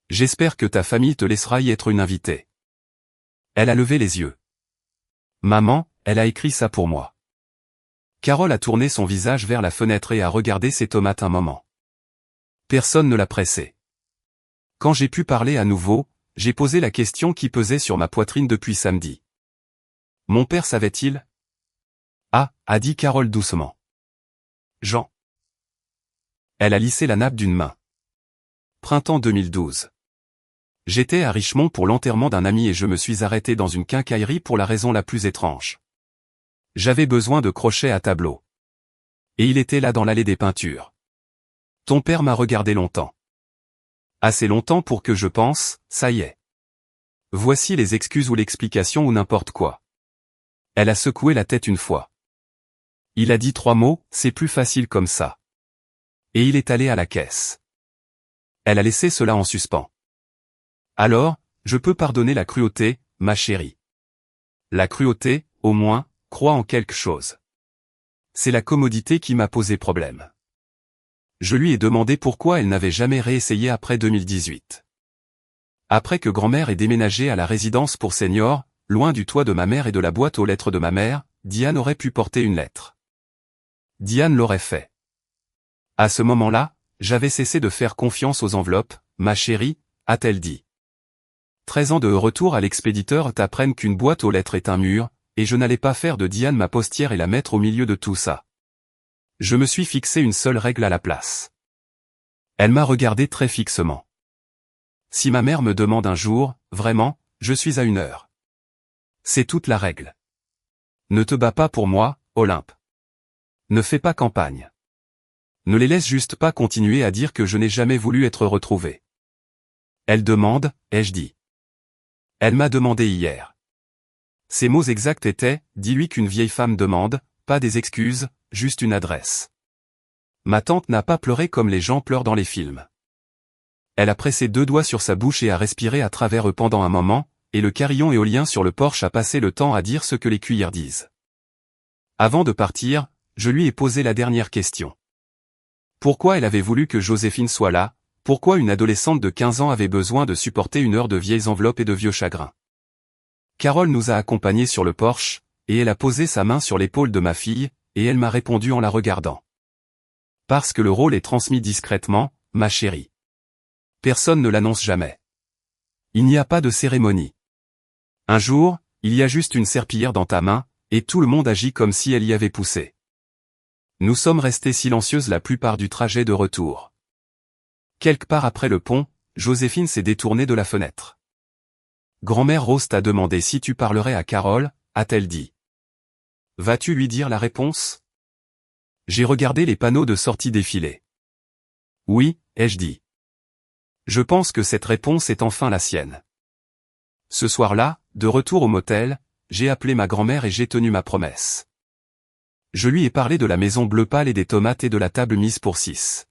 J'espère que ta famille te laissera y être une invitée. Elle a levé les yeux. Maman, elle a écrit ça pour moi. Carole a tourné son visage vers la fenêtre et a regardé ses tomates un moment. Personne ne l'a pressée. Quand j'ai pu parler à nouveau, j'ai posé la question qui pesait sur ma poitrine depuis samedi. Mon père savait-il? Ah, a dit Carole doucement. Jean. Elle a lissé la nappe d'une main. Printemps 2012. J'étais à Richmond pour l'enterrement d'un ami et je me suis arrêté dans une quincaillerie pour la raison la plus étrange. J'avais besoin de crochets à tableau. Et il était là dans l'allée des peintures. Ton père m'a regardé longtemps. Assez longtemps pour que je pense, ça y est. Voici les excuses ou l'explication ou n'importe quoi. Elle a secoué la tête une fois. Il a dit 3 mots, c'est plus facile comme ça. Et il est allé à la caisse. Elle a laissé cela en suspens. Alors, je peux pardonner la cruauté, ma chérie. La cruauté, au moins, croit en quelque chose. C'est la commodité qui m'a posé problème. Je lui ai demandé pourquoi elle n'avait jamais réessayé après 2018. Après que grand-mère ait déménagé à la résidence pour seniors, loin du toit de ma mère et de la boîte aux lettres de ma mère, Diane aurait pu porter une lettre. Diane l'aurait fait. À ce moment-là, j'avais cessé de faire confiance aux enveloppes, ma chérie, a-t-elle dit. 13 ans de retour à l'expéditeur t'apprennent qu'une boîte aux lettres est un mur, et je n'allais pas faire de Diane ma postière et la mettre au milieu de tout ça. Je me suis fixé une seule règle à la place. Elle m'a regardé très fixement. Si ma mère me demande un jour, vraiment, je suis à 1 heure. C'est toute la règle. Ne te bats pas pour moi, Olympe. Ne fais pas campagne. Ne les laisse juste pas continuer à dire que je n'ai jamais voulu être retrouvé. Elle demande, ai-je dit. Elle m'a demandé hier. Ses mots exacts étaient, dis-lui qu'une vieille femme demande, pas des excuses, juste une adresse. Ma tante n'a pas pleuré comme les gens pleurent dans les films. Elle a pressé 2 doigts sur sa bouche et a respiré à travers eux pendant un moment, et le carillon éolien sur le porche a passé le temps à dire ce que les cuillères disent. Avant de partir, je lui ai posé la dernière question. Pourquoi elle avait voulu que Joséphine soit là, pourquoi une adolescente de 15 ans avait besoin de supporter 1 heure de vieilles enveloppes et de vieux chagrins. Carole nous a accompagnés sur le porche, et elle a posé sa main sur l'épaule de ma fille, et elle m'a répondu en la regardant. Parce que le rôle est transmis discrètement, ma chérie. Personne ne l'annonce jamais. Il n'y a pas de cérémonie. Un jour, il y a juste une serpillière dans ta main, et tout le monde agit comme si elle y avait poussé. Nous sommes restés silencieuses la plupart du trajet de retour. Quelque part après le pont, Joséphine s'est détournée de la fenêtre. Grand-mère Rose t'a demandé si tu parlerais à Carole, a-t-elle dit. Vas-tu lui dire la réponse? J'ai regardé les panneaux de sortie défiler. Oui, ai-je dit. Je pense que cette réponse est enfin la sienne. Ce soir-là, de retour au motel, j'ai appelé ma grand-mère et j'ai tenu ma promesse. Je lui ai parlé de la maison bleu pâle et des tomates et de la table mise pour 6.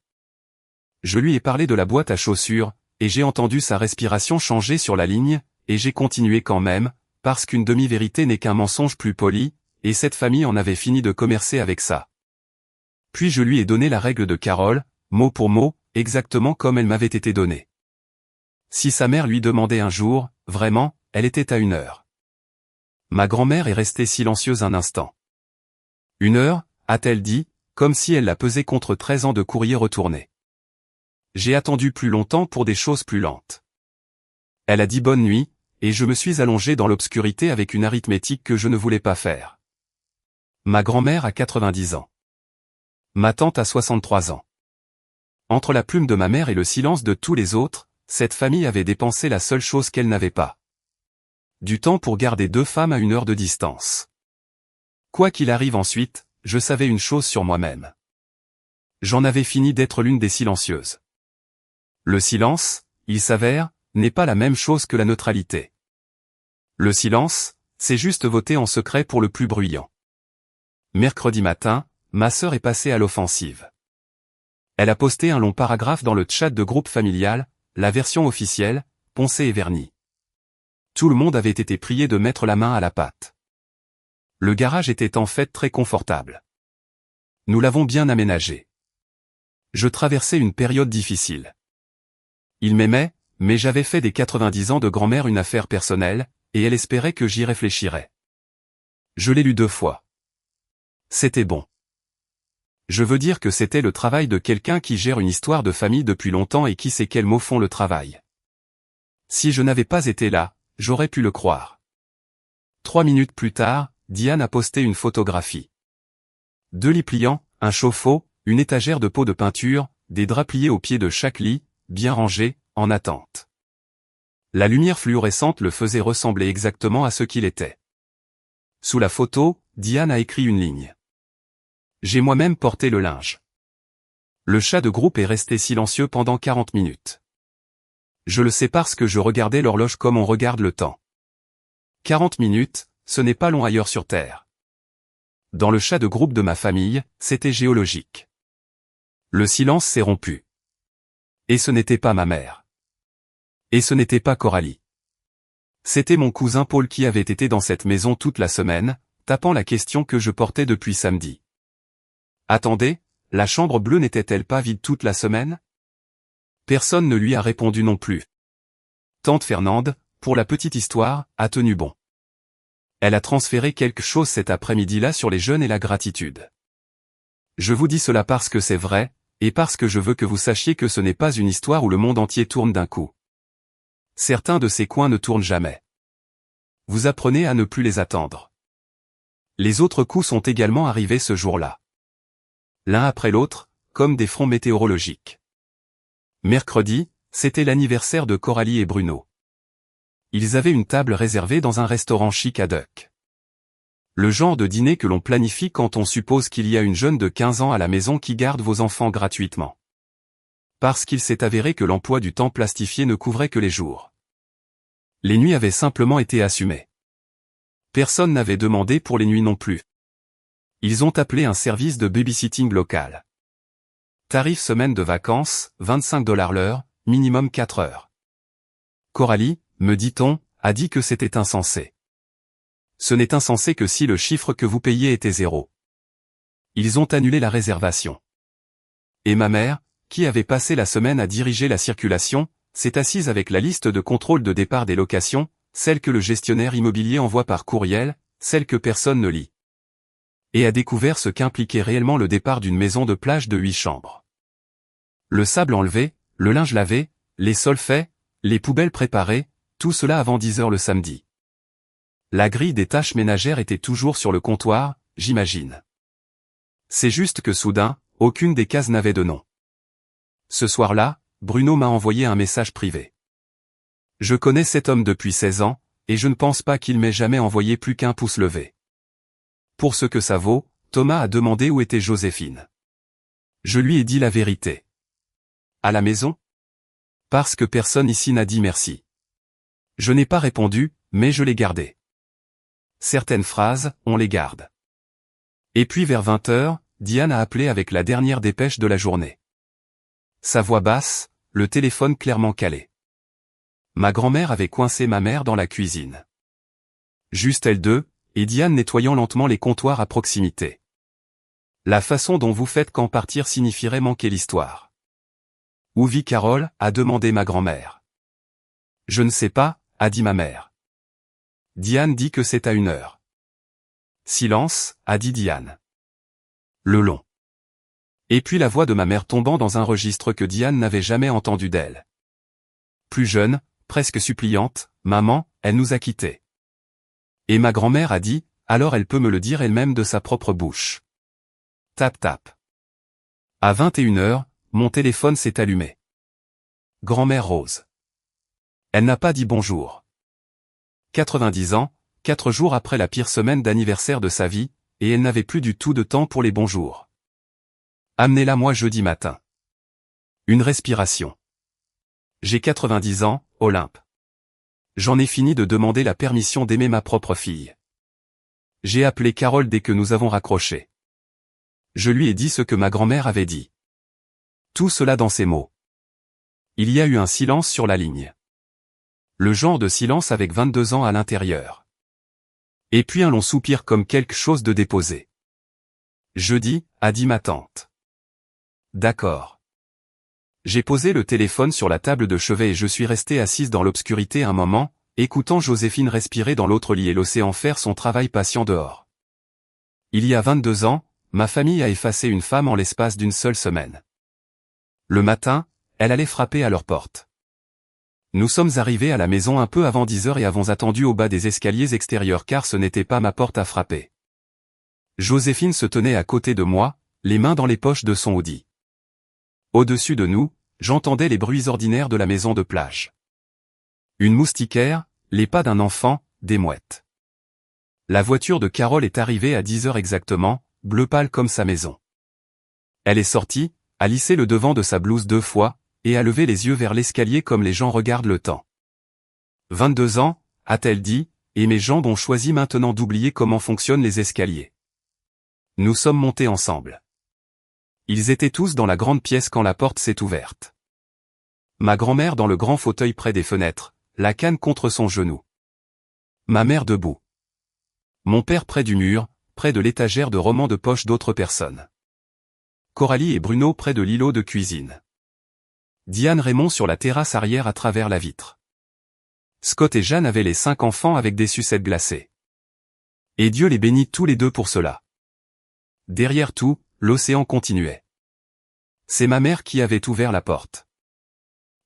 Je lui ai parlé de la boîte à chaussures, et j'ai entendu sa respiration changer sur la ligne, et j'ai continué quand même, parce qu'une demi-vérité n'est qu'un mensonge plus poli, et cette famille en avait fini de commercer avec ça. Puis je lui ai donné la règle de Carole, mot pour mot, exactement comme elle m'avait été donnée. Si sa mère lui demandait un jour, vraiment, elle était à 1 heure. Ma grand-mère est restée silencieuse un instant. 1 heure, a-t-elle dit, comme si elle la pesait contre 13 ans de courrier retourné. J'ai attendu plus longtemps pour des choses plus lentes. Elle a dit bonne nuit, et je me suis allongé dans l'obscurité avec une arithmétique que je ne voulais pas faire. Ma grand-mère a 90 ans. Ma tante a 63 ans. Entre la plume de ma mère et le silence de tous les autres, cette famille avait dépensé la seule chose qu'elle n'avait pas. Du temps pour garder 2 femmes à 1 heure de distance. Quoi qu'il arrive ensuite, je savais une chose sur moi-même. J'en avais fini d'être l'une des silencieuses. Le silence, il s'avère, n'est pas la même chose que la neutralité. Le silence, c'est juste voter en secret pour le plus bruyant. Mercredi matin, ma sœur est passée à l'offensive. Elle a posté un long paragraphe dans le chat de groupe familial, la version officielle, poncée et vernie. Tout le monde avait été prié de mettre la main à la pâte. Le garage était en fait très confortable. Nous l'avons bien aménagé. Je traversais une période difficile. Il m'aimait, mais j'avais fait des 90 ans de grand-mère une affaire personnelle, et elle espérait que j'y réfléchirais. Je l'ai lu 2 fois. C'était bon. Je veux dire que c'était le travail de quelqu'un qui gère une histoire de famille depuis longtemps et qui sait quels mots font le travail. Si je n'avais pas été là, j'aurais pu le croire. 3 minutes plus tard, Diane a posté une photographie. 2 lits pliants, un chauffe-eau, une étagère de pots de peinture, des draps pliés au pied de chaque lit, bien rangés, en attente. La lumière fluorescente le faisait ressembler exactement à ce qu'il était. Sous la photo, Diane a écrit une ligne. J'ai moi-même porté le linge. Le chat de groupe est resté silencieux pendant 40 minutes. Je le sais parce que je regardais l'horloge comme on regarde le temps. 40 minutes, ce n'est pas long ailleurs sur Terre. Dans le chat de groupe de ma famille, c'était géologique. Le silence s'est rompu. Et ce n'était pas ma mère. Et ce n'était pas Coralie. C'était mon cousin Paul qui avait été dans cette maison toute la semaine, tapant la question que je portais depuis samedi. Attendez, la chambre bleue n'était-elle pas vide toute la semaine? Personne ne lui a répondu non plus. Tante Fernande, pour la petite histoire, a tenu bon. Elle a transféré quelque chose cet après-midi-là sur les jeunes et la gratitude. Je vous dis cela parce que c'est vrai, et parce que je veux que vous sachiez que ce n'est pas une histoire où le monde entier tourne d'un coup. Certains de ces coins ne tournent jamais. Vous apprenez à ne plus les attendre. Les autres coups sont également arrivés ce jour-là. L'un après l'autre, comme des fronts météorologiques. Mercredi, c'était l'anniversaire de Coralie et Bruno. Ils avaient une table réservée dans un restaurant chic à Duck. Le genre de dîner que l'on planifie quand on suppose qu'il y a une jeune de 15 ans à la maison qui garde vos enfants gratuitement. Parce qu'il s'est avéré que l'emploi du temps plastifié ne couvrait que les jours. Les nuits avaient simplement été assumées. Personne n'avait demandé pour les nuits non plus. Ils ont appelé un service de babysitting local. Tarif semaine de vacances, 25 $ l'heure, minimum 4 heures. Coralie, me dit-on, a dit que c'était insensé. Ce n'est insensé que si le chiffre que vous payez était 0. Ils ont annulé la réservation. Et ma mère, qui avait passé la semaine à diriger la circulation, s'est assise avec la liste de contrôle de départ des locations, celle que le gestionnaire immobilier envoie par courriel, celle que personne ne lit. Et a découvert ce qu'impliquait réellement le départ d'une maison de plage de 8 chambres. Le sable enlevé, le linge lavé, les sols faits, les poubelles préparées, tout cela avant 10 heures le samedi. La grille des tâches ménagères était toujours sur le comptoir, j'imagine. C'est juste que soudain, aucune des cases n'avait de nom. Ce soir-là, Bruno m'a envoyé un message privé. Je connais cet homme depuis 16 ans, et je ne pense pas qu'il m'ait jamais envoyé plus qu'un pouce levé. Pour ce que ça vaut, Thomas a demandé où était Joséphine. Je lui ai dit la vérité. À la maison? Parce que personne ici n'a dit merci. Je n'ai pas répondu, mais je l'ai gardé. Certaines phrases, on les garde. Et puis vers 20 heures, Diane a appelé avec la dernière dépêche de la journée. Sa voix basse, le téléphone clairement calé. Ma grand-mère avait coincé ma mère dans la cuisine. Juste elles deux, et Diane nettoyant lentement les comptoirs à proximité. La façon dont vous faites quand partir signifierait manquer l'histoire. Où vit Carole, a demandé ma grand-mère. Je ne sais pas, a dit ma mère. Diane dit que c'est à 1 heure. Silence, a dit Diane. Le long. Et puis la voix de ma mère tombant dans un registre que Diane n'avait jamais entendu d'elle. Plus jeune, presque suppliante, maman, elle nous a quittés. Et ma grand-mère a dit, alors elle peut me le dire elle-même de sa propre bouche. Tap tap. À 21 heures, mon téléphone s'est allumé. Grand-mère Rose. Elle n'a pas dit bonjour. 90 ans, 4 jours après la pire semaine d'anniversaire de sa vie, et elle n'avait plus du tout de temps pour les bonjours. Amenez-la moi jeudi matin. Une respiration. J'ai 90 ans, Olympe. J'en ai fini de demander la permission d'aimer ma propre fille. J'ai appelé Carole dès que nous avons raccroché. Je lui ai dit ce que ma grand-mère avait dit. Tout cela dans ces mots. Il y a eu un silence sur la ligne. Le genre de silence avec 22 ans à l'intérieur. Et puis un long soupir comme quelque chose de déposé. Jeudi, a dit ma tante. D'accord. J'ai posé le téléphone sur la table de chevet et je suis resté assise dans l'obscurité un moment, écoutant Joséphine respirer dans l'autre lit et l'océan faire son travail patient dehors. Il y a 22 ans, ma famille a effacé une femme en l'espace d'une seule semaine. Le matin, elle allait frapper à leur porte. Nous sommes arrivés à la maison un peu avant 10 heures et avons attendu au bas des escaliers extérieurs car ce n'était pas ma porte à frapper. Joséphine se tenait à côté de moi, les mains dans les poches de son hoodie. Au-dessus de nous, j'entendais les bruits ordinaires de la maison de plage. Une moustiquaire, les pas d'un enfant, des mouettes. La voiture de Carole est arrivée à 10 heures exactement, bleu pâle comme sa maison. Elle est sortie, a lissé le devant de sa blouse 2 fois, et a levé les yeux vers l'escalier comme les gens regardent le temps. 22 ans, a-t-elle dit, et mes jambes ont choisi maintenant d'oublier comment fonctionnent les escaliers. Nous sommes montés ensemble. Ils étaient tous dans la grande pièce quand la porte s'est ouverte. Ma grand-mère dans le grand fauteuil près des fenêtres, la canne contre son genou. Ma mère debout. Mon père près du mur, près de l'étagère de romans de poche d'autres personnes. Coralie et Bruno près de l'îlot de cuisine. Diane Raymond sur la terrasse arrière à travers la vitre. Scott et Jeanne avaient les 5 enfants avec des sucettes glacées. Et Dieu les bénit tous les deux pour cela. Derrière tout, l'océan continuait. C'est ma mère qui avait ouvert la porte.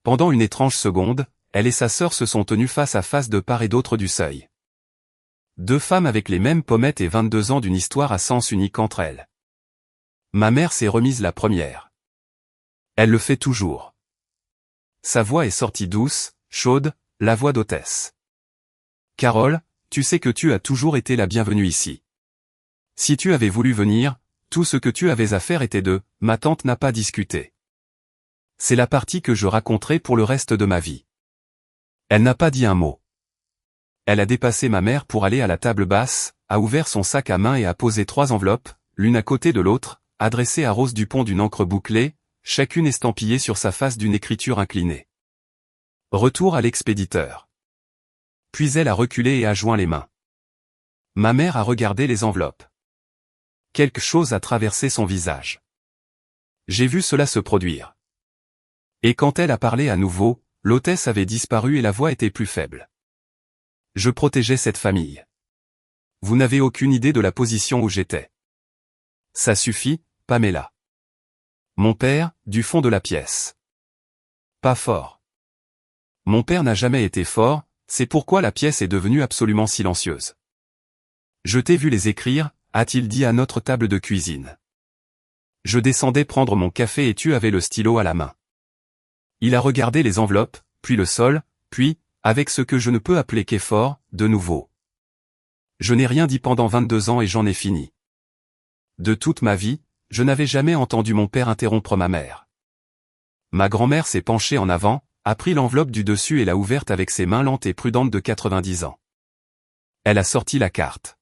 Pendant une étrange seconde, elle et sa sœur se sont tenues face à face de part et d'autre du seuil. 2 femmes avec les mêmes pommettes et 22 ans d'une histoire à sens unique entre elles. Ma mère s'est remise la première. Elle le fait toujours. Sa voix est sortie douce, chaude, la voix d'hôtesse. Carole, tu sais que tu as toujours été la bienvenue ici. Si tu avais voulu venir, tout ce que tu avais à faire était de, ma tante n'a pas discuté. C'est la partie que je raconterai pour le reste de ma vie. Elle n'a pas dit un mot. Elle a dépassé ma mère pour aller à la table basse, a ouvert son sac à main et a posé 3 enveloppes, l'une à côté de l'autre, adressées à Rose Dupont d'une encre bouclée, chacune estampillée sur sa face d'une écriture inclinée. Retour à l'expéditeur. Puis elle a reculé et a joint les mains. Ma mère a regardé les enveloppes. Quelque chose a traversé son visage. J'ai vu cela se produire. Et quand elle a parlé à nouveau, l'hôtesse avait disparu et la voix était plus faible. Je protégeais cette famille. Vous n'avez aucune idée de la position où j'étais. Ça suffit, Pamela. Mon père, du fond de la pièce. Pas fort. Mon père n'a jamais été fort, c'est pourquoi la pièce est devenue absolument silencieuse. Je t'ai vu les écrire, a-t-il dit à notre table de cuisine. Je descendais prendre mon café et tu avais le stylo à la main. Il a regardé les enveloppes, puis le sol, puis, avec ce que je ne peux appeler qu'effort, de nouveau. Je n'ai rien dit pendant 22 ans et j'en ai fini. De toute ma vie, je n'avais jamais entendu mon père interrompre ma mère. Ma grand-mère s'est penchée en avant, a pris l'enveloppe du dessus et l'a ouverte avec ses mains lentes et prudentes de 90 ans. Elle a sorti la carte.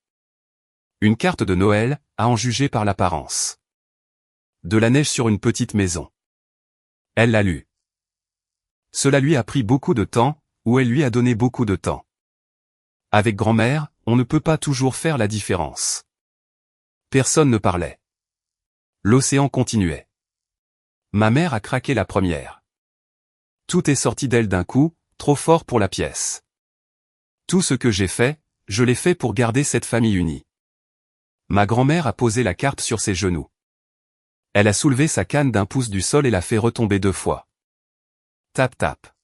Une carte de Noël, à en juger par l'apparence. De la neige sur une petite maison. Elle l'a lu. Cela lui a pris beaucoup de temps, ou elle lui a donné beaucoup de temps. Avec grand-mère, on ne peut pas toujours faire la différence. Personne ne parlait. L'océan continuait. Ma mère a craqué la première. Tout est sorti d'elle d'un coup, trop fort pour la pièce. Tout ce que j'ai fait, je l'ai fait pour garder cette famille unie. Ma grand-mère a posé la carte sur ses genoux. Elle a soulevé sa canne d'1 pouce du sol et l'a fait retomber 2 fois. Tap tap.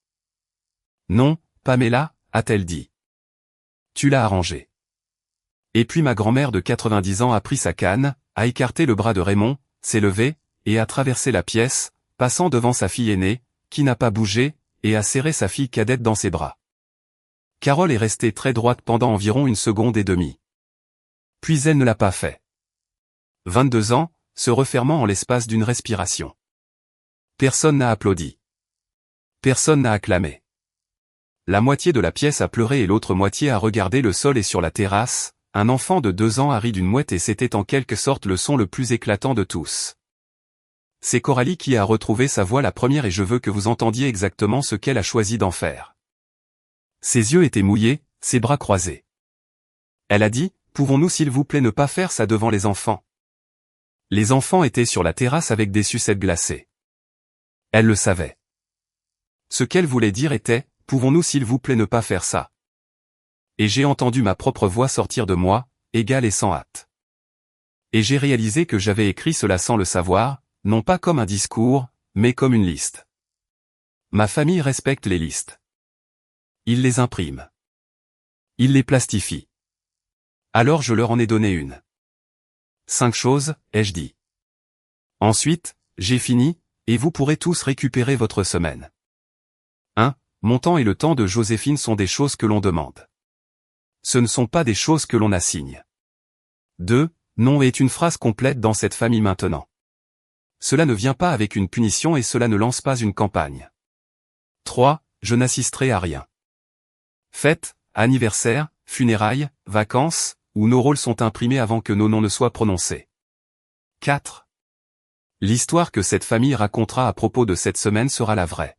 Non, Pamela, a-t-elle dit. Tu l'as arrangé. Et puis ma grand-mère de 90 ans a pris sa canne, a écarté le bras de Raymond, s'est levée, et a traversé la pièce, passant devant sa fille aînée, qui n'a pas bougé, et a serré sa fille cadette dans ses bras. Carole est restée très droite pendant environ 1 seconde et demie. Puis elle ne l'a pas fait. 22 ans, se refermant en l'espace d'une respiration. Personne n'a applaudi. Personne n'a acclamé. La moitié de la pièce a pleuré et l'autre moitié a regardé le sol et sur la terrasse, un enfant de 2 ans a ri d'une mouette et c'était en quelque sorte le son le plus éclatant de tous. C'est Coralie qui a retrouvé sa voix la première et je veux que vous entendiez exactement ce qu'elle a choisi d'en faire. Ses yeux étaient mouillés, ses bras croisés. Elle a dit, pouvons-nous s'il vous plaît ne pas faire ça devant les enfants? Les enfants étaient sur la terrasse avec des sucettes glacées. Elle le savait. Ce qu'elle voulait dire était, pouvons-nous s'il vous plaît ne pas faire ça? Et j'ai entendu ma propre voix sortir de moi, égale et sans hâte. Et j'ai réalisé que j'avais écrit cela sans le savoir, non pas comme un discours, mais comme une liste. Ma famille respecte les listes. Ils les impriment. Ils les plastifient. Alors je leur en ai donné une. 5 choses, ai-je dit. Ensuite, j'ai fini, et vous pourrez tous récupérer votre semaine. 1. Mon temps et le temps de Joséphine sont des choses que l'on demande. Ce ne sont pas des choses que l'on assigne. 2. Non est une phrase complète dans cette famille maintenant. Cela ne vient pas avec une punition et cela ne lance pas une campagne. 3. Je n'assisterai à rien. Fête, anniversaire, funérailles, vacances, où nos rôles sont imprimés avant que nos noms ne soient prononcés. 4. L'histoire que cette famille racontera à propos de cette semaine sera la vraie.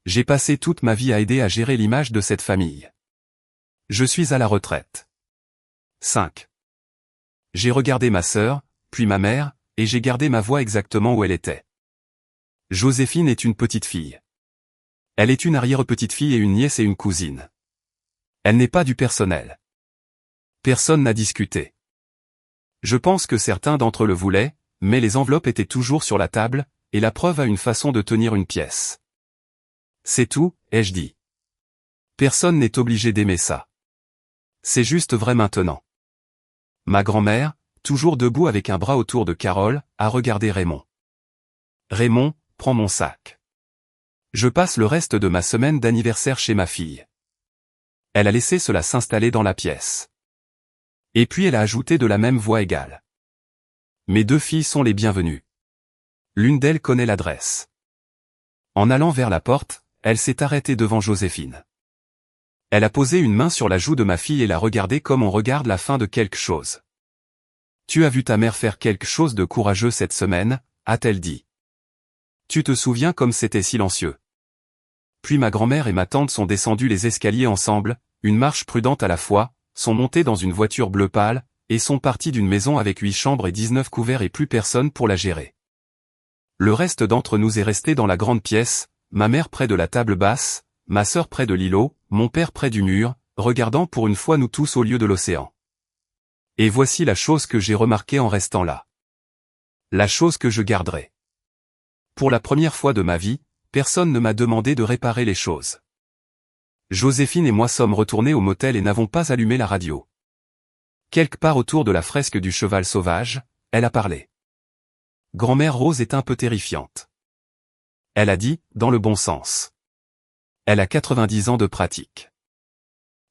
J'ai passé toute ma vie à aider à gérer l'image de cette famille. Je suis à la retraite. 5. J'ai regardé ma sœur, puis ma mère, et j'ai gardé ma voix exactement où elle était. Joséphine est une petite fille. Elle est une arrière-petite-fille et une nièce et une cousine. Elle n'est pas du personnel. Personne n'a discuté. Je pense que certains d'entre eux le voulaient, mais les enveloppes étaient toujours sur la table, et la preuve a une façon de tenir une pièce. C'est tout, ai-je dit. Personne n'est obligé d'aimer ça. C'est juste vrai maintenant. Ma grand-mère, toujours debout avec un bras autour de Carole, a regardé Raymond. Raymond, prends mon sac. Je passe le reste de ma semaine d'anniversaire chez ma fille. Elle a laissé cela s'installer dans la pièce. Et puis elle a ajouté de la même voix égale. Mes 2 filles sont les bienvenues. L'une d'elles connaît l'adresse. En allant vers la porte, elle s'est arrêtée devant Joséphine. Elle a posé une main sur la joue de ma fille et l'a regardée comme on regarde la fin de quelque chose. Tu as vu ta mère faire quelque chose de courageux cette semaine, a-t-elle dit. Tu te souviens comme c'était silencieux. Puis ma grand-mère et ma tante sont descendues les escaliers ensemble, une marche prudente à la fois, sont montées dans une voiture bleu pâle, et sont parties d'une maison avec 8 chambres et 19 couverts et plus personne pour la gérer. Le reste d'entre nous est resté dans la grande pièce, ma mère près de la table basse, ma sœur près de l'îlot, mon père près du mur, regardant pour une fois nous tous au lieu de l'océan. Et voici la chose que j'ai remarquée en restant là. La chose que je garderai. Pour la première fois de ma vie, personne ne m'a demandé de réparer les choses. Joséphine et moi sommes retournés au motel et n'avons pas allumé la radio. Quelque part autour de la fresque du cheval sauvage, elle a parlé. Grand-mère Rose est un peu terrifiante. Elle a dit, dans le bon sens. Elle a 90 ans de pratique.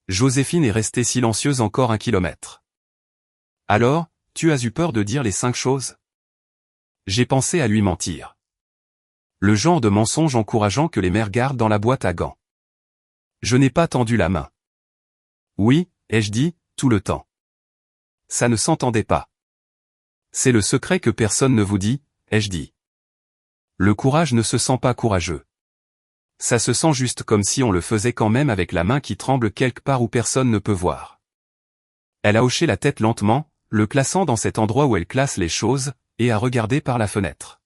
Joséphine est restée silencieuse encore 1 kilomètre. Alors, tu as eu peur de dire les 5 choses? J'ai pensé à lui mentir. Le genre de mensonge encourageant que les mères gardent dans la boîte à gants. Je n'ai pas tendu la main. Oui, ai-je dit, tout le temps. Ça ne s'entendait pas. C'est le secret que personne ne vous dit, ai-je dit. Le courage ne se sent pas courageux. Ça se sent juste comme si on le faisait quand même avec la main qui tremble quelque part où personne ne peut voir. Elle a hoché la tête lentement, le classant dans cet endroit où elle classe les choses, et a regardé par la fenêtre.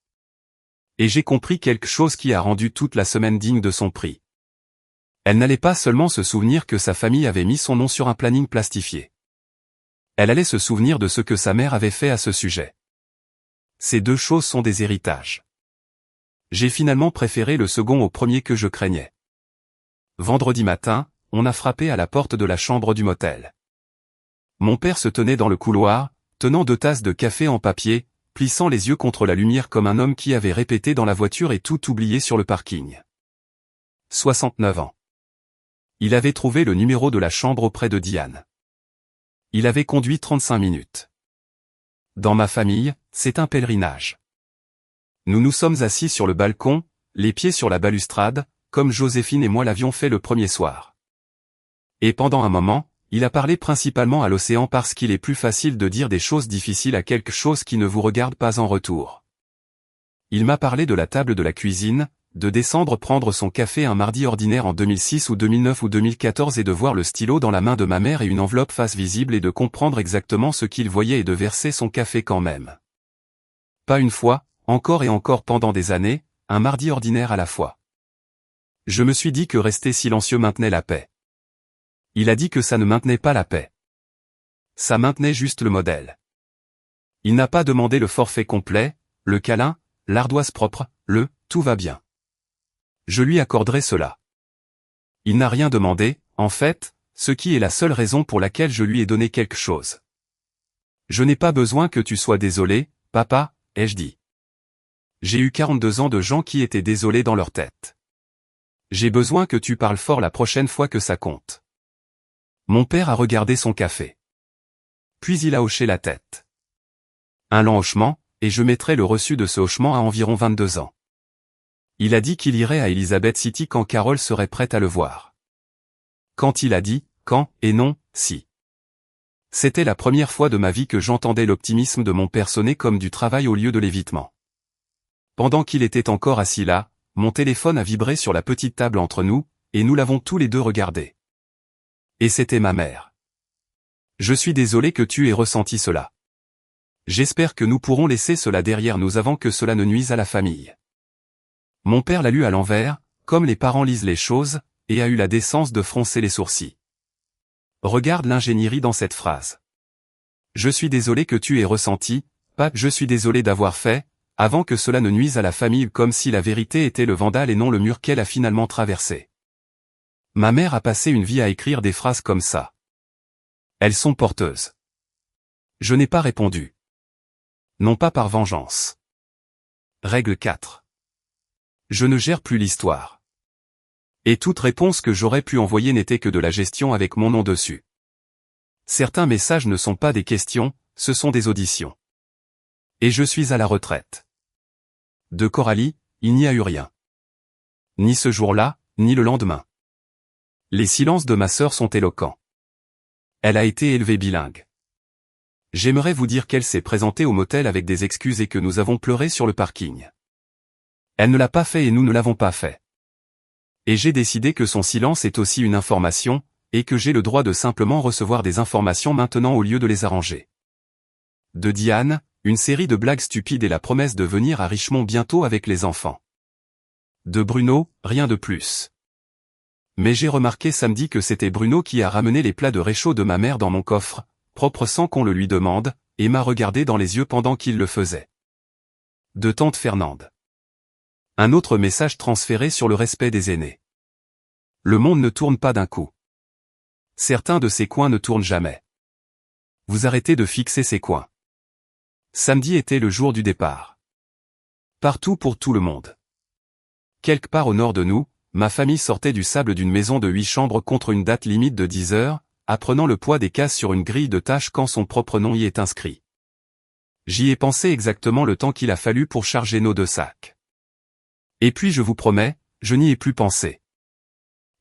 Et j'ai compris quelque chose qui a rendu toute la semaine digne de son prix. Elle n'allait pas seulement se souvenir que sa famille avait mis son nom sur un planning plastifié. Elle allait se souvenir de ce que sa mère avait fait à ce sujet. Ces 2 choses sont des héritages. J'ai finalement préféré le second au premier que je craignais. Vendredi matin, on a frappé à la porte de la chambre du motel. Mon père se tenait dans le couloir, tenant 2 tasses de café en papier, plissant les yeux contre la lumière comme un homme qui avait répété dans la voiture et tout oublié sur le parking. 69 ans. Il avait trouvé le numéro de la chambre auprès de Diane. Il avait conduit 35 minutes. Dans ma famille, c'est un pèlerinage. Nous nous sommes assis sur le balcon, les pieds sur la balustrade, comme Joséphine et moi l'avions fait le premier soir. Et pendant un moment, il a parlé principalement à l'océan parce qu'il est plus facile de dire des choses difficiles à quelque chose qui ne vous regarde pas en retour. Il m'a parlé de la table de la cuisine, de descendre prendre son café un mardi ordinaire en 2006 ou 2009 ou 2014 et de voir le stylo dans la main de ma mère et une enveloppe face visible et de comprendre exactement ce qu'il voyait et de verser son café quand même. Pas une fois, encore et encore pendant des années, un mardi ordinaire à la fois. Je me suis dit que rester silencieux maintenait la paix. Il a dit que ça ne maintenait pas la paix. Ça maintenait juste le modèle. Il n'a pas demandé le forfait complet, le câlin, l'ardoise propre, le « tout va bien ». Je lui accorderai cela. Il n'a rien demandé, en fait, ce qui est la seule raison pour laquelle je lui ai donné quelque chose. Je n'ai pas besoin que tu sois désolé, papa, ai-je dit. J'ai eu 42 ans de gens qui étaient désolés dans leur tête. J'ai besoin que tu parles fort la prochaine fois que ça compte. Mon père a regardé son café. Puis il a hoché la tête. Un lent hochement, et je mettrai le reçu de ce hochement à environ 22 ans. Il a dit qu'il irait à Elizabeth City quand Carole serait prête à le voir. Quand il a dit « quand » et non « si ». C'était la première fois de ma vie que j'entendais l'optimisme de mon père sonner comme du travail au lieu de l'évitement. Pendant qu'il était encore assis là, mon téléphone a vibré sur la petite table entre nous, et nous l'avons tous les deux regardé. Et c'était ma mère. Je suis désolé que tu aies ressenti cela. J'espère que nous pourrons laisser cela derrière nous avant que cela ne nuise à la famille. Mon père l'a lu à l'envers, comme les parents lisent les choses, et a eu la décence de froncer les sourcils. Regarde l'ingénierie dans cette phrase. Je suis désolé que tu aies ressenti, pas je suis désolé d'avoir fait, avant que cela ne nuise à la famille, comme si la vérité était le Vandale et non le mur qu'elle a finalement traversé. Ma mère a passé une vie à écrire des phrases comme ça. Elles sont porteuses. Je n'ai pas répondu. Non pas par vengeance. Règle 4. Je ne gère plus l'histoire. Et toute réponse que j'aurais pu envoyer n'était que de la gestion avec mon nom dessus. Certains messages ne sont pas des questions, ce sont des auditions. Et je suis à la retraite. De Coralie, il n'y a eu rien. Ni ce jour-là, ni le lendemain. Les silences de ma sœur sont éloquents. Elle a été élevée bilingue. J'aimerais vous dire qu'elle s'est présentée au motel avec des excuses et que nous avons pleuré sur le parking. Elle ne l'a pas fait et nous ne l'avons pas fait. Et j'ai décidé que son silence est aussi une information, et que j'ai le droit de simplement recevoir des informations maintenant au lieu de les arranger. De Diane, une série de blagues stupides et la promesse de venir à Richmond bientôt avec les enfants. De Bruno, rien de plus. Mais j'ai remarqué samedi que c'était Bruno qui a ramené les plats de réchaud de ma mère dans mon coffre, propre sans qu'on le lui demande, et m'a regardé dans les yeux pendant qu'il le faisait. De tante Fernande. Un autre message transféré sur le respect des aînés. Le monde ne tourne pas d'un coup. Certains de ces coins ne tournent jamais. Vous arrêtez de fixer ces coins. Samedi était le jour du départ. Partout pour tout le monde. Quelque part au nord de nous, ma famille sortait du sable d'une maison de 8 chambres contre une date limite de 10 heures, apprenant le poids des cases sur une grille de tâches quand son propre nom y est inscrit. J'y ai pensé exactement le temps qu'il a fallu pour charger nos 2 sacs. Et puis je vous promets, je n'y ai plus pensé.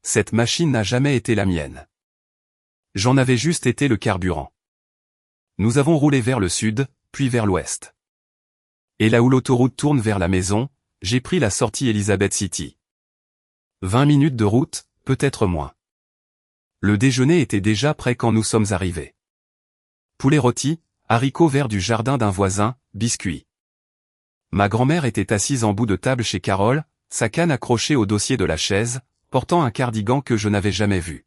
Cette machine n'a jamais été la mienne. J'en avais juste été le carburant. Nous avons roulé vers le sud, puis vers l'ouest. Et là où l'autoroute tourne vers la maison, j'ai pris la sortie Elizabeth City. 20 minutes de route, peut-être moins. Le déjeuner était déjà prêt quand nous sommes arrivés. Poulet rôti, haricots verts du jardin d'un voisin, biscuits. Ma grand-mère était assise en bout de table chez Carole, sa canne accrochée au dossier de la chaise, portant un cardigan que je n'avais jamais vu.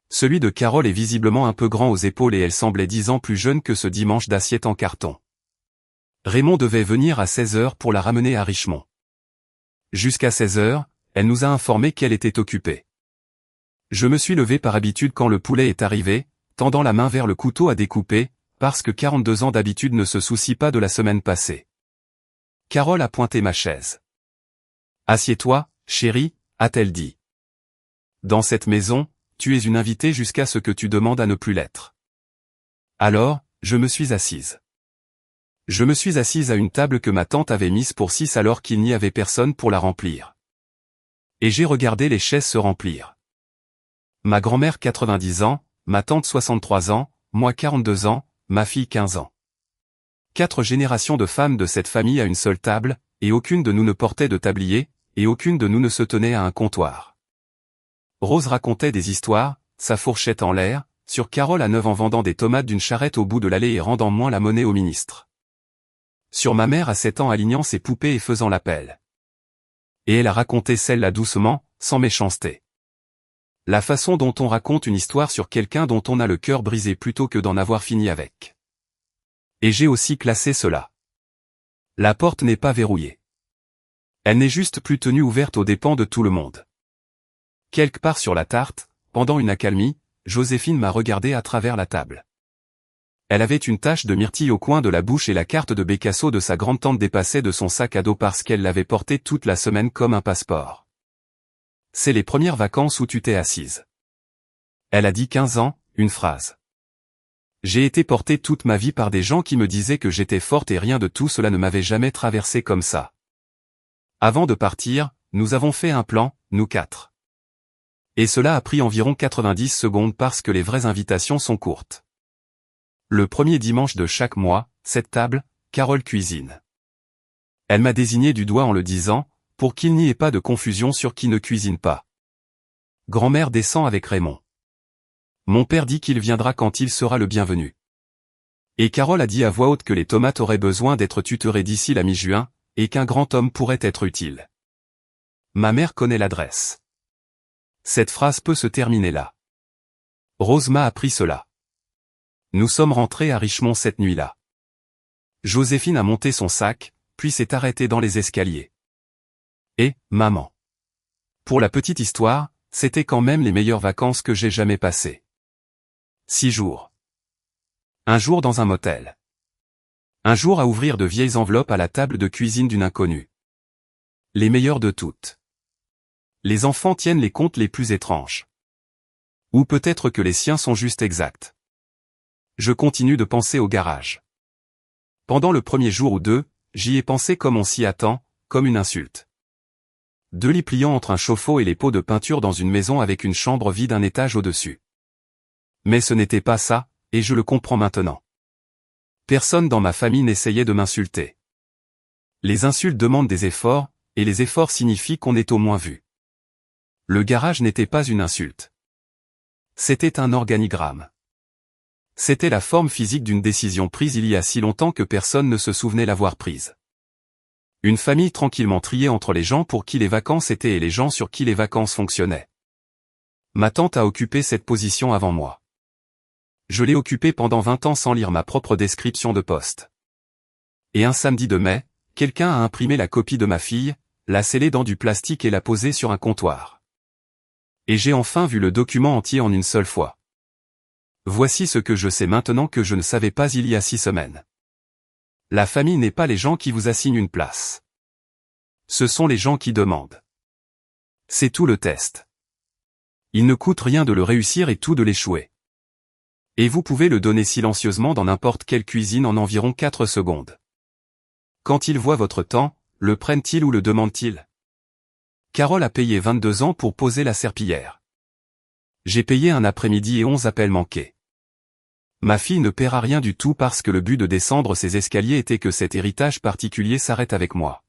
Celui de Carole est visiblement un peu grand aux épaules et elle semblait 10 ans plus jeune que ce dimanche d'assiette en carton. Raymond devait venir à 16 heures pour la ramener à Richmond. Jusqu'à 16 heures, elle nous a informé qu'elle était occupée. Je me suis levé par habitude quand le poulet est arrivé, tendant la main vers le couteau à découper, parce que 42 ans d'habitude ne se soucie pas de la semaine passée. Carole a pointé ma chaise. « Assieds-toi, chérie », a-t-elle dit. « Dans cette maison, tu es une invitée jusqu'à ce que tu demandes à ne plus l'être. » Alors, je me suis assise. Je me suis assise à une table que ma tante avait mise pour 6 alors qu'il n'y avait personne pour la remplir. Et j'ai regardé les chaises se remplir. Ma grand-mère 90 ans, ma tante 63 ans, moi 42 ans, ma fille 15 ans. 4 générations de femmes de cette famille à une seule table, et aucune de nous ne portait de tablier, et aucune de nous ne se tenait à un comptoir. Rose racontait des histoires, sa fourchette en l'air, sur Carole à 9 ans vendant des tomates d'une charrette au bout de l'allée et rendant moins la monnaie au ministre. Sur ma mère à 7 ans alignant ses poupées et faisant l'appel. Et elle a raconté celle-là doucement, sans méchanceté. La façon dont on raconte une histoire sur quelqu'un dont on a le cœur brisé plutôt que d'en avoir fini avec. Et j'ai aussi classé cela. La porte n'est pas verrouillée. Elle n'est juste plus tenue ouverte aux dépens de tout le monde. Quelque part sur la tarte, pendant une accalmie, Joséphine m'a regardé à travers la table. Elle avait une tache de myrtille au coin de la bouche et la carte de Bécasso de sa grande-tante dépassait de son sac à dos parce qu'elle l'avait portée toute la semaine comme un passeport. C'est les premières vacances où tu t'es assise. Elle a dit 15 ans, une phrase. J'ai été portée toute ma vie par des gens qui me disaient que j'étais forte et rien de tout cela ne m'avait jamais traversé comme ça. Avant de partir, nous avons fait un plan, nous 4. Et cela a pris environ 90 secondes parce que les vraies invitations sont courtes. Le premier dimanche de chaque mois, cette table, Carole cuisine. Elle m'a désigné du doigt en le disant, Pour qu'il n'y ait pas de confusion sur qui ne cuisine pas. Grand-mère descend avec Raymond. Mon père dit qu'il viendra quand il sera le bienvenu. Et Carole a dit à voix haute que les tomates auraient besoin d'être tutorées d'ici la mi-juin, et qu'un grand homme pourrait être utile. Ma mère connaît l'adresse. Cette phrase peut se terminer là. Rose m'a appris cela. Nous sommes rentrés à Richmond cette nuit-là. Joséphine a monté son sac, puis s'est arrêtée dans les escaliers. Et, maman. Pour la petite histoire, c'était quand même les meilleures vacances que j'ai jamais passées. 6 jours. Un jour dans un motel. Un jour à ouvrir de vieilles enveloppes à la table de cuisine d'une inconnue. Les meilleures de toutes. Les enfants tiennent les comptes les plus étranges. Ou peut-être que les siens sont juste exacts. Je continue de penser au garage. Pendant le premier jour ou deux, j'y ai pensé comme on s'y attend, comme une insulte. 2 lits pliants entre un chauffe-eau et les pots de peinture dans une maison avec une chambre vide un étage au-dessus. Mais ce n'était pas ça, et je le comprends maintenant. Personne dans ma famille n'essayait de m'insulter. Les insultes demandent des efforts, et les efforts signifient qu'on est au moins vu. Le garage n'était pas une insulte. C'était un organigramme. C'était la forme physique d'une décision prise il y a si longtemps que personne ne se souvenait l'avoir prise. Une famille tranquillement triée entre les gens pour qui les vacances étaient et les gens sur qui les vacances fonctionnaient. Ma tante a occupé cette position avant moi. Je l'ai occupée pendant 20 ans sans lire ma propre description de poste. Et un samedi de mai, quelqu'un a imprimé la copie de ma fille, l'a scellée dans du plastique et l'a posée sur un comptoir. Et j'ai enfin vu le document entier en une seule fois. Voici ce que je sais maintenant que je ne savais pas il y a 6 semaines. La famille n'est pas les gens qui vous assignent une place. Ce sont les gens qui demandent. C'est tout le test. Il ne coûte rien de le réussir et tout de l'échouer. Et vous pouvez le donner silencieusement dans n'importe quelle cuisine en environ 4 secondes. Quand ils voient votre temps, le prennent-ils ou le demandent-ils? Carole a payé 22 ans pour poser la serpillière. J'ai payé un après-midi et 11 appels manqués. Ma fille ne paiera rien du tout parce que le but de descendre ces escaliers était que cet héritage particulier s'arrête avec moi.